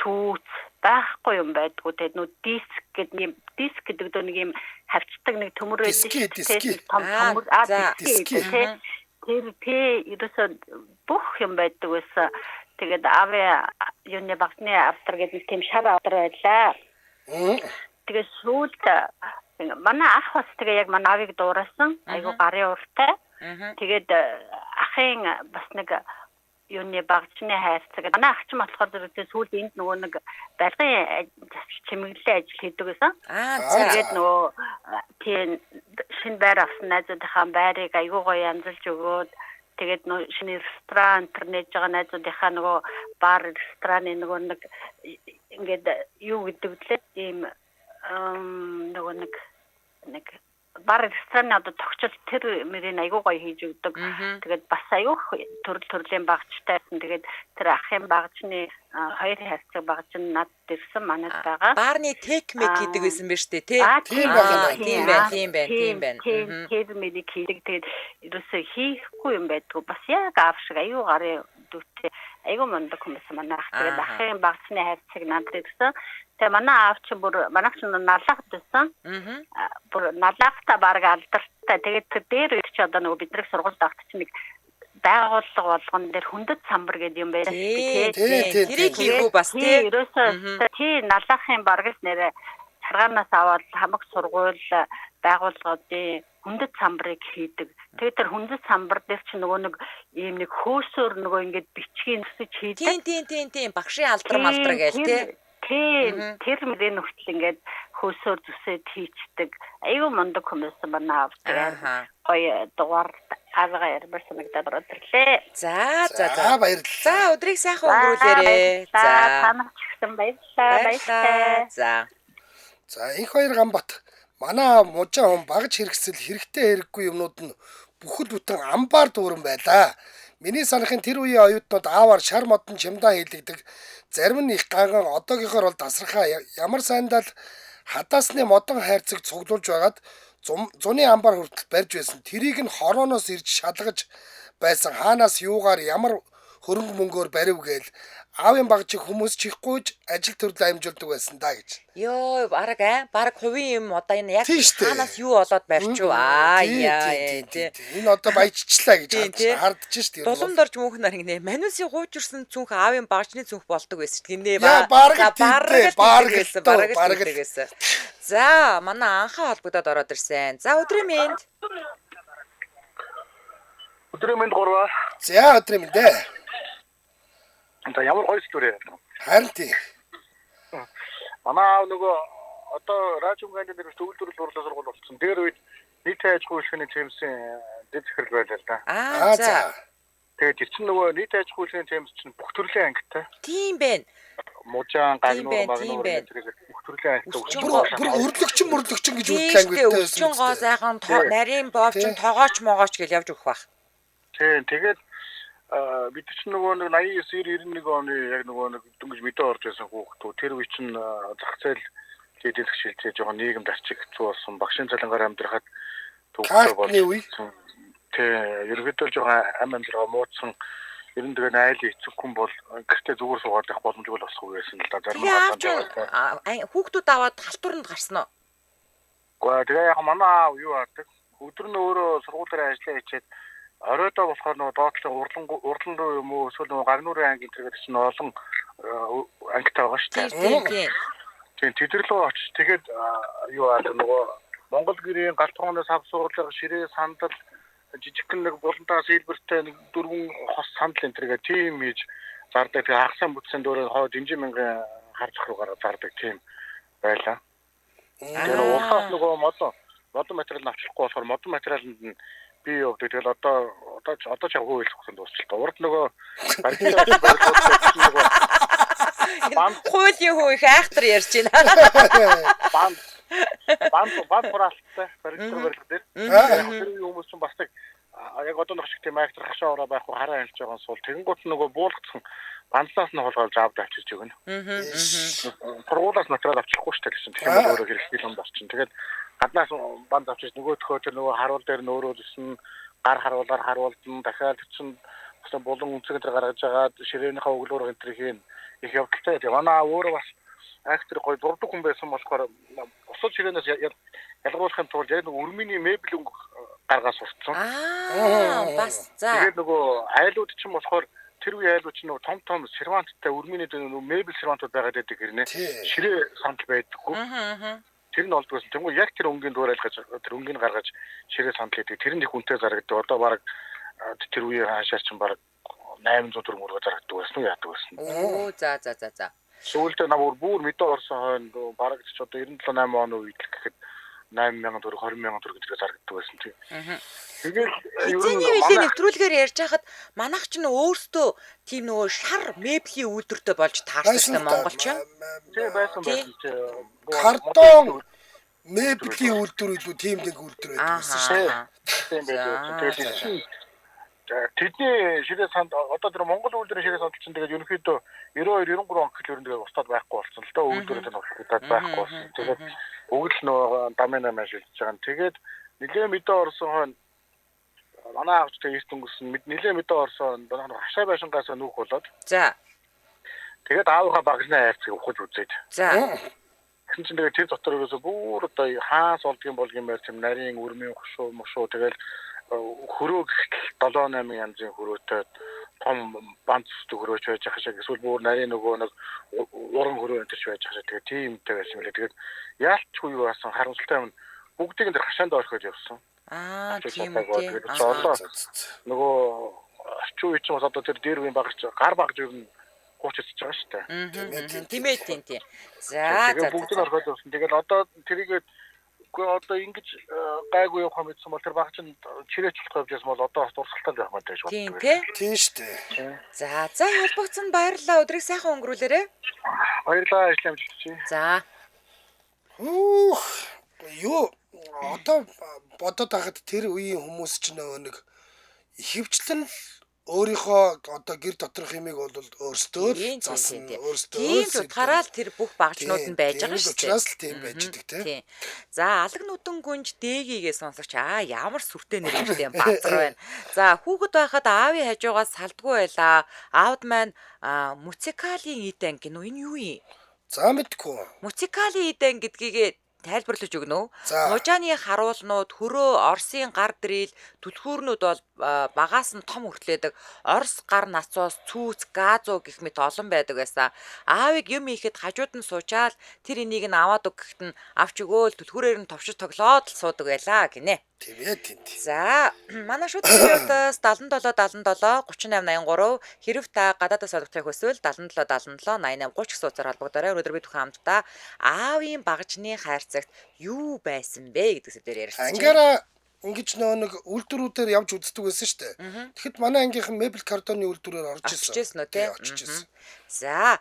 цүүц байхгүй юм байдгүй. Тэгээд нөө диск гэдэг нэг юм хавчдаг нэг төмөр байдаг. Том диск. Тэр ерөөсө бүх юм байдаг байсан. Тэгээд аавын юуны багны автар гэдэг тийм шар авдар байлаа. Тэгээд сүүлд манай ах бас тэгээ яг манай аавыг дуурайсан. Айгу гарын уртай. Тэгээд ахын бас нэг юуны багчны хайрцаг. Манай ах ч болохоор зэрэг сүүлд энд нөгөө нэг барилгын чимэглэлийн ажил хийдэг байсан. Тэгээд нөгөө тийм шинэ байр авсан найзуудынхаа байрыг айгуу гоё янзалж өгөөд тэгээд нөгөө шинэ ресторан интернет жага найзуудынхаа нөгөө бар рестораны нөгөө нэг ингээд юу гэдэг лээ ийм нөгөө нэг бар рестораны одоо тогтчол тэр мөрийн айгуу гоё хийж өгдөг. Тэгээд бас айгуу төрлийн багчтайсан. Тэгээд тэр ахын багчны хоёр хайрцаг багч нь над дэрсэн манад байгаа. Баарны текмек хийдэг байсан биз дээ, тий? Тийм байна. Тэр мөрийг хийдэг. Тэгээд ерөөсөө хийхгүй юм байдгүй. Бас яг аав шиг айгуу гарын дүүтэй айгуу мундаг хүмүүс манай ах. Тэгээд ахын багчны хайрцаг над дэрсэн. Тэгээ манай аав чи бүр манайх ч налахт байсан. Бүр налахта баг алдартай. Тэгээд тэр дээр үед чи одоо нөгөө бидний сургуульд авт чи нэг байгууллага болгон дээр хүндэт самбар гэдэг юм байна. Тэрийг хийгүү бас тий. Ерөөсөө тий налахын баргал нэрэ царгаанаас аваад хамаг сургууль байгууллагуудын хүндэт самбарыг хийдэг. Тэгээд тэр хүндэт самбар дээр чи нөгөө нэг ийм нэг хөөсөөр нөгөө ингээд бичгийн төсөж хийдэг. Тийм багшийн алдар гээл тий. Тэр мөрийн нөхцөл ингээд хөөсөөр зүсээд хийцдэг. Айгуу мундаг хүмүүс байна авдаг. Гоё дугаар аавгаа ярмаар санагдаад орлоо. За баярлалаа. За өдрийг сайхан өнгөрүүлээрэй. За танах ч гэсэн баярлалаа. За их хоёр Гамбат. Манай мужаа хүн багж хэрэгсэл хэрэгтэй хэрэггүй юмнууд нь бүхэл бүтэн амбаар дүүрэн байлаа. Миний санахын тэр үеийн оюутнууд аавар шар модон чимдаа хийлэгдэг. Зарим нь их ганган одоогийнхоор бол тасархаа ямар сайндаа л хадаасны модон хайрцаг цуглуулж байгаад зуны амбар хүртэл барьж байсан. Тэрийг нь хорооноос ирж шалгаж байсан. Хаанаас юугаар ямар хөрөнгө мөнгөөр барив гээл аавын багжиг хүмүүс чихгүйж ажил төрлөө амжуулдаг байсан да гэж. Йоо баг хувийн юм одоо энэ яг хаанаас юу олоод барьчуу энэ одоо баяжчлаа гэж хардж штэ. Тулам дорж мөнхнөр ингэ манусын хуучирсан цүнх аавын багжны цүнх болдог байсан ч гинэ бараг. За манай анхаа холбогдоод ороод ирсэн. За өдрийн мэнд. Өдрийн мэнд гурваа. За өдрийн мэнд. За ямар гоё стори. Харин тий. Манай нөгөө одоо радиогын дээр төгөлдрөл урлаа сургууль болсон. Тэр үед нийт аж ахуй хэлхээний тэмцэн дэд захирал байлаа л да. За. Тэгээд тэр чинь нөгөө нийт аж ахуй хэлхээний тэмцэн чинь бүх төрлийн ангитай. Тийм байна. Мужаан, гагнуур, магнуур бүх төрлийн ангитай. Бүр өрлөгчин гэж үйл ангитай байсан. Өчигдөр гоо сайхан нарийн боовчин тоогооч могооч гэж явж өгөх бах. Тийм тэгээд бид чинь нөгөө 89 91 оны яг нөгөө дөнгөж мэдээ орж байсан хүүхдүүд тэр үе чинь зах зээл дэдэлх шилжээ жоохон нийгэм дарчиг хэцүү болсон багшийн цалингаар амьдрахад төгсөө болсон. Тэг ерөөдөө жоохон ам амьдраа муудсан ер нь тэгээ айлын эцэг хүн бол гэртээ зүгээр суугаад явах боломжгүй болохгүй байсан л да. Зарим нь хүүхдүүд аваад халтуранд гарсан уу? Гэхдээ тэгээ яг манай аав юу аадаг өдөр нь өөрөө сургуулиар ажиллаа хийчихэд оройдоо болохоор нөгөө доотлын урлан руу юм уу эсвэл нөгөө гагнуурын анги гэдэг чинь олон ангитай байгаа шүү дээ. Тийм тэдэрлөө очиж тэгээд юу аа нөгөө Монгол гэрийн галт хооноос хав сургуулийн ширээ сандал жижигхэн нэг булантаа сэлбэртэй нэг дөрвөн хос сандал энэ төргээ тийм хийж зардаг. Тэгээ хагасан бүтсэн дөөрөө хоо дэмжин мянган харж руу гараад зардаг тийм байлаа. Тэр уусаас нөгөө модон материал авчихгүй болохоор модон материалд нь би явдаг. Тэгэл одоо ч агуу хэлэх гэсэн дуусчлаа. Урд нөгөө барилгын хуулийн хөө их айхтар ярьж байна. Банд хураалттай барилга дээр. Тэр хүмүүс ч бас яг одоо нэг шиг тийм айхтар хашаа ороо байхгүй хараа хэлж байгаа сул тэгэнгүүт нөгөө буулгацсан бандлаас нь холгоолж авд авчирч өгнө. Сургуулаас материал авчихгүй шүү дээ гэсэн. Тэгэхээр өөрөө хэрэгтэй юм болчихно. Тэгээд гаднаас банд авчирч нөгөөдхөө тэр нөгөө харуул дээр нөөрөө зэсэн гар харуулаар харуулдан дахиад чинь бас болон үнцэг дээр гаргаж агаад ширээнийхээ өглөөр энэ төр хийн их явдалтай. Тэгээ манай өөрөө бас айхтар гоё дурдаг хүн байсан болохоор бусад ширээнээс ялгуулахын тулд яг нэг өрмөний мебель гаргаж сурцсан. Бас за. Тэгээд нөгөө айлууд чинь болохоор тэр үе айлууд чинь нөгөө том серванттай өрмөний нөгөө мебель сервантууд байгаад байдаг гэрнэ. Ширээ сандал байдаггүй. Тэр нь олдгоос тэнгуү яг тэр өнгийн дуурайлгаж тэр өнгийг гаргаж ширээ сандал гэдэг. Тэр нь их үнэтэй зарагддаг. Одоо баг тэр үеийн хаашаар чинь баг 800 төгрөг мөргө зарагддаг байсан уу яадаг байсан. Оо за. Сүүлдээ намайг бүр мэдээ орсон хойно баг ч одоо 97 8 он үед гэхэд 8000 төгрөг 20000 төгрөг гэж зарагддаг байсан тийм. Тэгээд эцэний үеийн нэвтрүүлгээр ярьж хахад манайх ч өөртөө тийм нөгөө шар меблийн үйлдвэртэй болж таарсан Монголч. Тийм байсан. Картон Мэблийн үйлдвэр илүү тийм нэг үйлдвэр байдаг гэсэн шүү дээ. Тийм байлээ. Тэдний ширээ санд одоо тэр Монгол үйлдвэрийн ширээ санд чинь тэгээд ерөнхийдөө 92 93 он гэхэл ерөнхийдөө устдад байхгүй болсон л доо үйлдвэрүүд нь устдад байхгүй болсон. Тэгээд өгөл нөө дамын намаа шилжиж байгаа. Тэгээд нэлээд мэдээ орсон хойно манай авч тэгээд ертөнгөс нэлээд мэдээ орсон хашаа байшингаас нүүх болоод. За. Тэгээд аавынхаа багшны хайрцаг ухаж үзээд. За. Тэгсэн чинь тэгээд тэр дотор ерөөсө бүр одоо хаас олдгийн болгоомор тийм нарийн өрмийн хөшөө мошоо тэгээд хөрөө 7-8 янзын хөрөөтэй том банц хөрөөч байж байгаа шиг эсвэл бүр нарийн нөгөө нэг уран хөрөө энэ ч байж байгаа шиг тэгээд тиймтэй байсан юм лээ. Тэгээд яалтчгүй юу басан харамсалтай юм бүгдийг энэ хашаанд орхиод явсан. Тийм үү. Нөгөө орчин үеч бас одоо тэр дээр үеийн багч гар багж юу хуучиж байгаа шүү дээ. Тийм ээ тийм. За бүгд нь орхиод явсан. Тэгээд одоо тэрийгээ одоо ингэж гайгүй явах юм гэсэн бол тэр багч нь чирээч болох явж бол одоо дурсгалтай байх мөн шүү дээ. Тийм шүү дээ. За холбогдсон баярлалаа. Өдрийг сайхан өнгөрүүлээрэй. Баярлалаа ажил амжилт. За. Юу одоо бодоод байхад тэр үеийн хүмүүс ч нэг ихэвчлэн өөрийнхөө одоо гэр доторх юмыг бол өөрсдөө засан өөрсдөө тийм утгаараа л тэр бүх багжнууд нь байж байгаа шүү дээ. Учраас л тийм байж идэг тийм. За алаг нүдэн гүнж дээгийн сонсогч ямар сүртэй нэртэй баазар байна. За хүүхэд байхад аавын хажуугаас салдгүй байлаа. Аавд маань муцикалийн идэн гинөө энэ юу юм? За мэдгүй. Муцикалийн идэн гэдгийг тайлбарлаж өгнө үү? Нужааны харуулнууд, хөрөө, Оросын гар дэрэл, түлхүүрнүүд бол багаас нь том хүртлээдэг. Орос гар нацоос цүүц, газуу гэх мэт олон байдаг байсан. Аавыг юм ихэд хажууд нь суучаал тэр энийг нь аваад өгөхэд нь авч өгөөл түлхүүрээр нь товшиж тоглоод л суудаг байлаа гинэ. Тийм ээ тийм. За манай шууд телефоноос 77 77 38 83 хэрв та гадаадаас олгохыг хүсвэл 77 77 88 30 гэсэн утсаар холбогдорой. Өнөөдөр бид бүхэн хамтдаа аавын багжны хайрцагт юу байсан бэ гэдэг сэдвээр ярилцсан. Ангаараа ингэж нэг үйлдвэрүүдээр явж үздэг байсан шүү дээ. Тэгэхэд манай ангийнхан мебель картоны үйлдвэрээр орж ирсэн. Орж ирсэн. За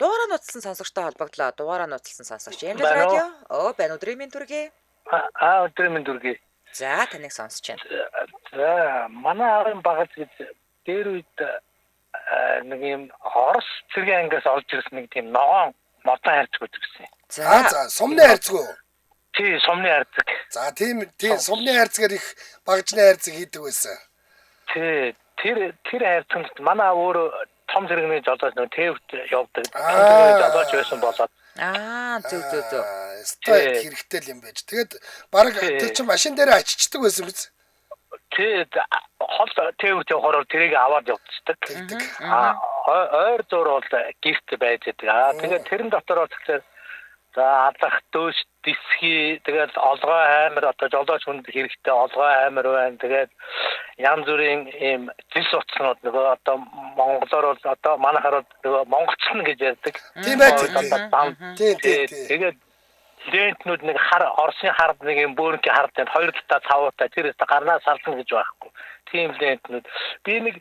дуурай нууцлсан сонсогчтой холбогдлоо. Дуурай нууцлсан сонсогч юм радио. Байна өдрийн минь түргээ. Өдрийн минь түргээ. За таныг сонсож байна. За манай аавын багц гэж дээр үед нэг юм Орос цэргийн ангиас орж ирсэн нэг тийм ногоон модон хайрцаг үүдэг гэсэн. За сумны хайрцаг уу? Тий, сумны хайрцаг. За тийм сумны хайрцагаар их багжны хайрцаг хийдэг байсан. Тий, тэр хайрцагт манай өөр том зэрэгний жолооч нэг тээвт явдаг. Жолооч байсан болоод зөв. Стай хэрэгтэй л юм байж. Тэгээд баг тэр чинь машин дээр аччихдаг байсан биз? Тий, хол тээвт явахаар тэрийг аваад явцдаг. Ойр зур бол гифт байж байгаа. Тэгээд тэрэн дотор тэгэхээр за алах дөөш дисхи тэгээд олгой аймар одоо жолооч хүнд хэрэгтэй олгой аймар байна. Тэгээд янз бүрийн ийм зис утаснууд нөгөө одоо монголоор бол одоо манайхаар нөгөө монголчтон гэж ярьдаг. Тийм ээ. Тэгээд лентнүүд нэг Оросын хард нэг юм бөөрөнгийн хард энэ хоёр талаа цавуутай тэр гарнаас салсан гэж байхгүй. Тийм лентнүүд. Би нэг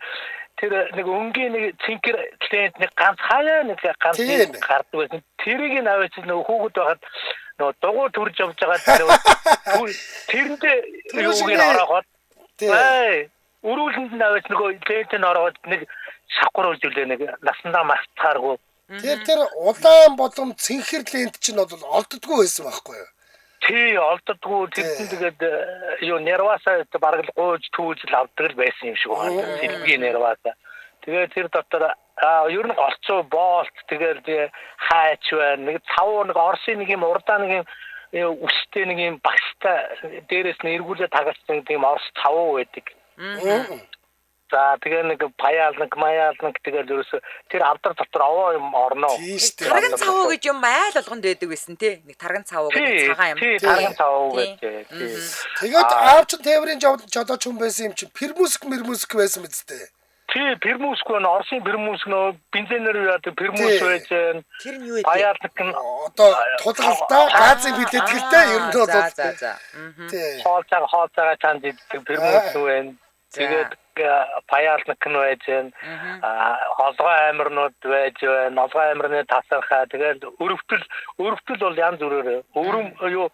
тэр нэг өнгийн нэг цэнхэр лент нэг ганц хаяа нэг ганц гардаг байсан. Тэрийг наваач нөгөө хүүхэд байхад нөгөө дугуй төрж явж байгаа тэрэндээ юуг нь ороогоод өрүүлэнд наваач нөгөө лент нь ороогоод нэг шавхар үлдүүлээ нэг насандаа мастахааргүй. Тэр улаан болон цэнхэр лент чинь бол олддгүй байсан байхгүй юу? Тий, олддгүй. Тэрсэн тэгээд юу нервасаа бараг л гууж түүж л авдаг л байсан юм шиг байна. Сэлбгийн нервасаа. Тэгээд тэр дотор ер нь голцоо боолт тэгээд хайч байна. Нэг цав нэг Оросын нэг юм урдаа нэг юм үстэй нэг юм багстай дээрээс нь эргүүлээ тагaalсан тийм Орос цав байдаг. За тэгээ нэг паяалнаг тэгээд ерөөсө тэр авдар дотор овоо юм орноо. Тарган цавуу гэж юм айл болгонд байдаг байсан тий. Нэг тарган цавуу гэж цагаан юм. Тий, тарган цавуу гэдэг. Тэгээд аавч тээврийн жолооч хүн байсан юм чи пермуск байсан биз дээ. Тий, пермуск нь Оросын пермуск нөө бензинээр яадаг пермус байж байна. Тэр нь юу вэ? Паяалнаг нь одоо тулгалтай газын бэлэтгэлтэй ер нь бол за. Тий. Хоолцоо чанд идэх пермус байна. Тэгээд паяалнак нь байж байна. Холгой амирнууд байж байна. Нолгой амирны тасархаа. Тэгээд өрөвтөл бол янз бүрээр өрөм юу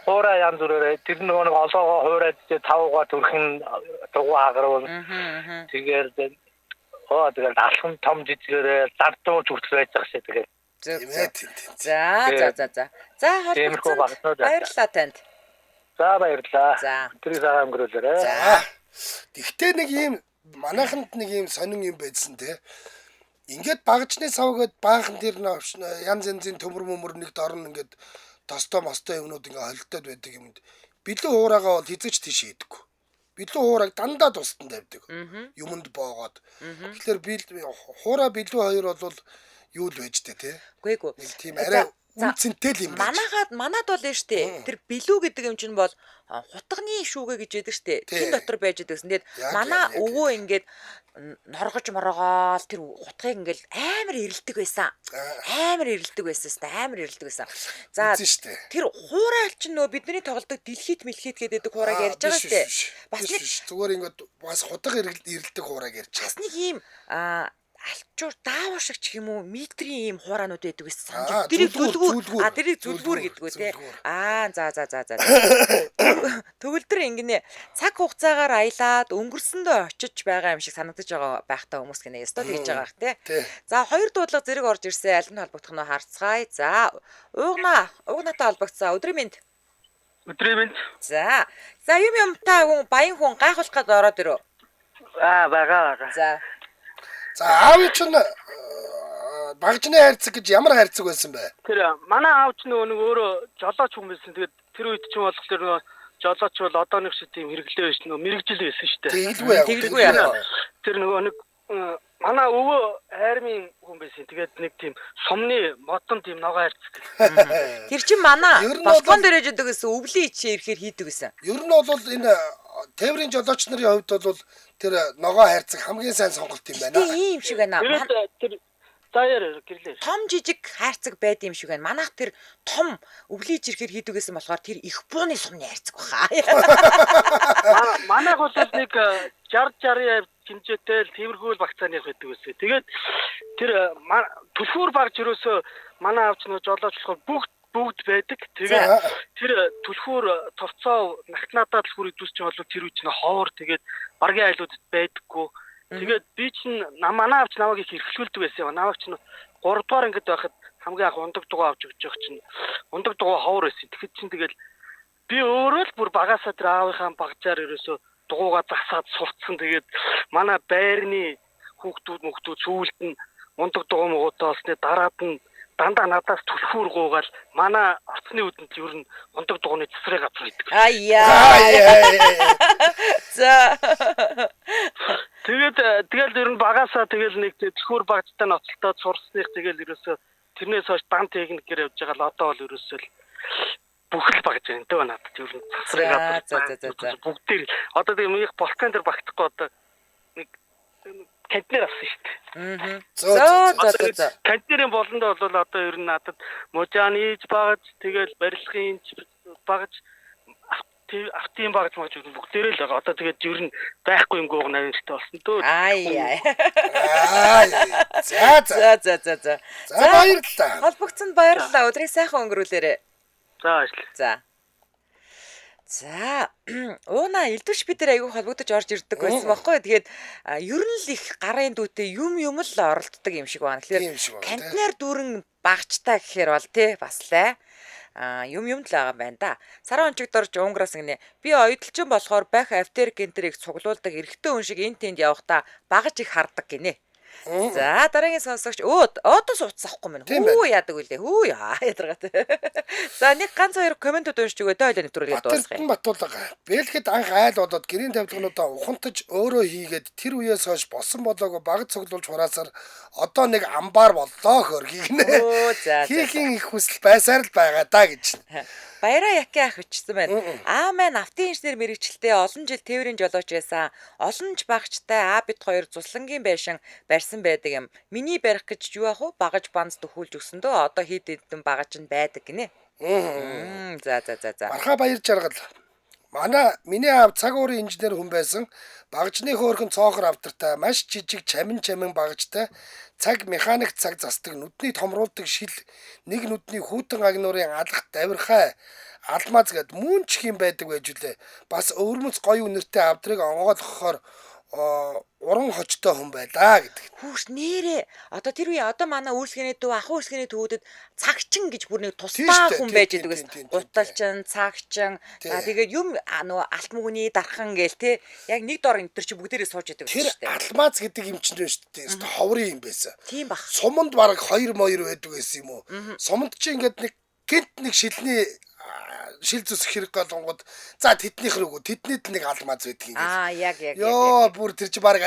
хуурай янз бүрээр тэр нэг олоогоо хуурайд 5-га төрхөн дугуй агаруул. Тэгээд тэгээд алхам том жижигээрээ зардууч хүртэл байж байгаа шээ тэгээд. За. Баярлалаа танд. За баярлалаа. За. Өдрийг сайхан өнгөрүүлээрэй. За. Тэгтээ нэг ийм манайханд нэг ийм сонин юм байдсан те. Ингээд багжны савгаад баахан тэр янз янзын төмөр мөмөр нэг дорн ингээд тостой мостой юмнууд ингээ холилдоод байдаг юмд. Билүү хуураага бол хизэж тийш хийдэггүй. Билүү хуураг дандаа тусдан тавьдаг. Юмд боогоод. Тэгэхээр хуура билүү хоёр бол юу л байж тээ тий. Үгүй. Нэг тийм арай үнцэнтэй л юм байна. Манад бол нь штэ. Тэр билүү гэдэг юм чинь бол хутганы шүүгээ гэж яддаг штэ. Тэн дотор байж байдагсэн. Тэгээд манай өвөө ингээд норгож морогоол тэр хутгийг ингээд амар ирэлдэг байсан. Амар ирэлдэг байсан. За тэр хуурай чинь нөө бидний тоглодог дэлхийт мэлхийт гэдэг хуурайг ярьж байгаа штэ. Бас нэг зүгээр ингээд бас хутга ирэлдэг хуурайг ярьж байгаа. Бас нэг юм алчуур даавар шиг ч юм уу метрийн ийм хураанууд байдаг гэсэн. Тэрийг зүлгүүр гэдэг үү те. За. Төгөлдөр ингэнэ цаг хугацаагаар аялаад өнгөрсөндөө очиж байгаа юм шиг санагдаж байгаа байхтаа хүмүүс гинэ. Ёстой тэгж байгаа бах те. За хоёр дуудлага зэрэг орж ирсэн. Аль нь холбогдох нь харцгаая. За угнаатай холбогдсон. Өдрийн мэнд. За юм та хүн баян хүн гайхуулах гээд ороод ирөө. Бага. За аав чинь багжны хайрцаг гэж ямар хайрцаг байсан бэ? Тэр манай аав чинь нэг өөрөө жолооч хүн байсан. Тэгээд тэр үед чинь болохоор жолооч бол одоо нэг шиг тийм хэрэглээ биш нөө мэрэгжил байсан шүү дээ. Тэгэлгүй яа. Тэр нэг манай өвөө хайрмын хүн байсан. Тэгээд нэг тийм сумны модон тийм ногоо хайрцаг. Тэр чинь манай балкон дээр яж өгдөг гэсэн өвлийн ичээ ирэхээр хийдэг гэсэн. Ер нь бол энэ тээврийн жолооч нарын хувьд бол тэр ногоо хайрцаг хамгийн сайн сонголт юм байна. Тийм шиг байна. Тэр заяар гэрлээ. Том жижиг хайрцаг байд юм шиг байна. Манайх тэр том өвлийн ирэхээр хийдэг гэсэн болохоор тэр их бууны сумны хайрцаг баха. Манайх бол нэг 60 хэмжээтэй тиймэрхүү багцааны байдаг байсан. Тэгээд тэр түлхүүр багж ерөөсөө манай авч нөө жолооч болохоор бүгд байдаг. Тэгээд тэр түлхүүр товцоо нагтнадаа түлхүүр идүүсч бол тэр үуч нь ховор тэгээд баргийн айлуудад байдаггүй. Тэгээд би чинь манай авч намайг их эрхлүүлдэг байсан. Намайг чинь 3 дугаар ангид байхад хамгийн анх ундаг дугаа авч өгч байгаа чинь ундаг дугаа ховор байсан. Тэгэхэд чинь тэгэл би өөрөө л бүр багасаа тэр аавынхаа багжаар ерөөсөө дугуугаа засаад сурцсан. Тэгээд манай байрны хүүхдүүд сүүлд нь ундаг дугаа муугуудаа олсны дараад нь дандаа надаас түлхүүр гуугаал манай орцны үдэнд ер нь ундаг дугууны цэсрээ газар идэг. За. Тэгэл ер нь багасаа тэгэл нэг түлхүүр багцтай ноцолтоод сурсных тэгэл ерөөсөө тэрнээс хойш дан техникээр явж байгаа л одоо бол ерөөсөө бүхэл багж байна дөө надад ер нь цэсрээ газар бүгдээр одоо тийм их болтон дээр багтахгүй одоо нэг кантнер авсан шүү дээ. За. Кантнерийн болондоо бол одоо ер нь надад можаанийж багж тэгэл барилгын багж автын багж маж бүгдээрээ л байгаа. Одоо тэгээд ер нь байхгүй юм гоо нарийнтэй болсон дөө. За. За баярлалаа. Холбогцонд баярлалаа. Өдрийг сайхан өнгөрүүлээрэй. За. За ууна элдвч бид нар айгүй холбогдож орж ирдэг байсан байхгүй. Тэгээд ер нь л их гарын дүүтэй юм л оролддог юм шиг байна. Тэгэхээр кантнер дүүрэн багчтай гэхээр бол тий бас лээ. Юм л байгаа юм байна да. Сараа ончигд орж унграас гинэ. Би оюуталчин болохоор бах автер гентерийг цуглуулдаг эрэгтэй хүн шиг энэ тэнд явахдаа багаж их хардаг гинэ. За дараагийн сонсогч одоос уцсахгүй мэн. Хүү яадаг үлээ. Хүү яадаг. За нэг ганц хоёр комментууд уншиж өгөө дөө ойлоо нэвтрүүлээд дуусгая. Батэрдэн Батуулга. Бэлгэд анх айл болоод гэрийн тавилгануудаа ухамтаж өөрөө хийгээд тэр үеэс хойш болсон болоогүй багц цуглуулж хураасаар одоо нэг амбаар боллоо хөргийг нэ. Хийхин их хүсэл байсаар л байгаа да гэж. Баяраа Яки ах бичсэн байна. Аа маань автын инженер мэрэгчлээ олон жил тээврийн жолооч байсан. Олон ч багчтай бид хоёр цуслангийн байшин барьсан байдаг юм. Миний барих гэж юу ах вэ? Багаж банц төхүүлж өгсөндөө одоо хэд хэдэн багаж нь байдаг гинэ. За. Мархаа Баяр Жаргал. Миний аав цаг уурын инженер хүн байсан. Багажны хөөрхөн цоохор авдартай, маш жижиг чамин багажтай, цаг механик цаг засдаг, нүдний томруулдаг шил, нэг нүдний хүүтэн агнуурын алах давирхай алмаз гэд мөн ч юм байдаг байж үлээ. Бас өвөрмөц гоё үнэртэй авдрыг онгойлгохоор уран хочтой хүн байлаа гэдэг. Хүүш нэрээ. Одоо тэр үе манай үйлсгэний дүү, ахын үйлсгэний дүүдэд цагчин гэж бүр нэг тусдаа хүн байж идэг гэсэн. Гуталчин, цагчин. За тэгээд юм нөгөө алт мөгний дархан гээл те. Яг нэг дор энэ төр чи бүгдээрээ сууж идэг гэсэн шүү дээ. Тэр алмаз гэдэг юм чинь байна шүү дээ. Ховрын юм байсан. Тийм бах. Суманд бараг 2 моёр байдаг гэсэн юм уу? Суманд чи ингээд нэг гинт нэг шилний шил зүсэх хэрэг голонгод за тэднийх рүү тэднийд нэг алмаз байдаг Яг. ингээд. Йоо бүр тэр чи баг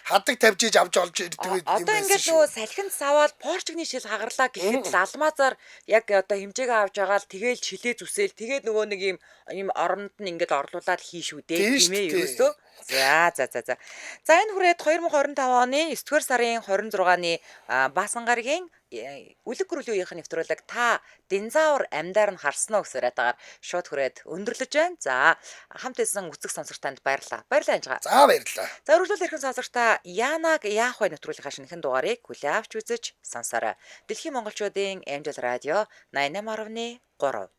хадаг тавьж иж авч олж ирдэг юм байсан. Одоо ингээд нөгөө салхинд саваад порчгны шил хагарлаа гэхэд л алмазаар яг одоо хэмжээгээ авч байгаа л тэгээл шилээ зүсээл тэгээд нөгөө нэг юм оронд нь ингээд орлуулад хийшүү дээ тийм ээ ерөөсөө. За энэ хүрээд 2025 оны 9-р сарын 26-ны Баасан гарагийн үлэг гөрөлийн үеийнх нь нэвтрүүлэг та динозавр амьдаар нь харсан уу гэсээр ятагаар шууд хүрээд өндөрлөж байна. За хамт исэн үцэг сонсогч танд баярлалаа. Баярлалаа анжгаа. За баярлалаа. За өргөжлөл эрхэн сонсогчдаа Янаг яах вэ нэвтрүүлгийнхаа шинэхэн дугаарыг хүлээн авч үзэж сонсоорой. Дэлхийн монголчуудын Амжилт радио 88.3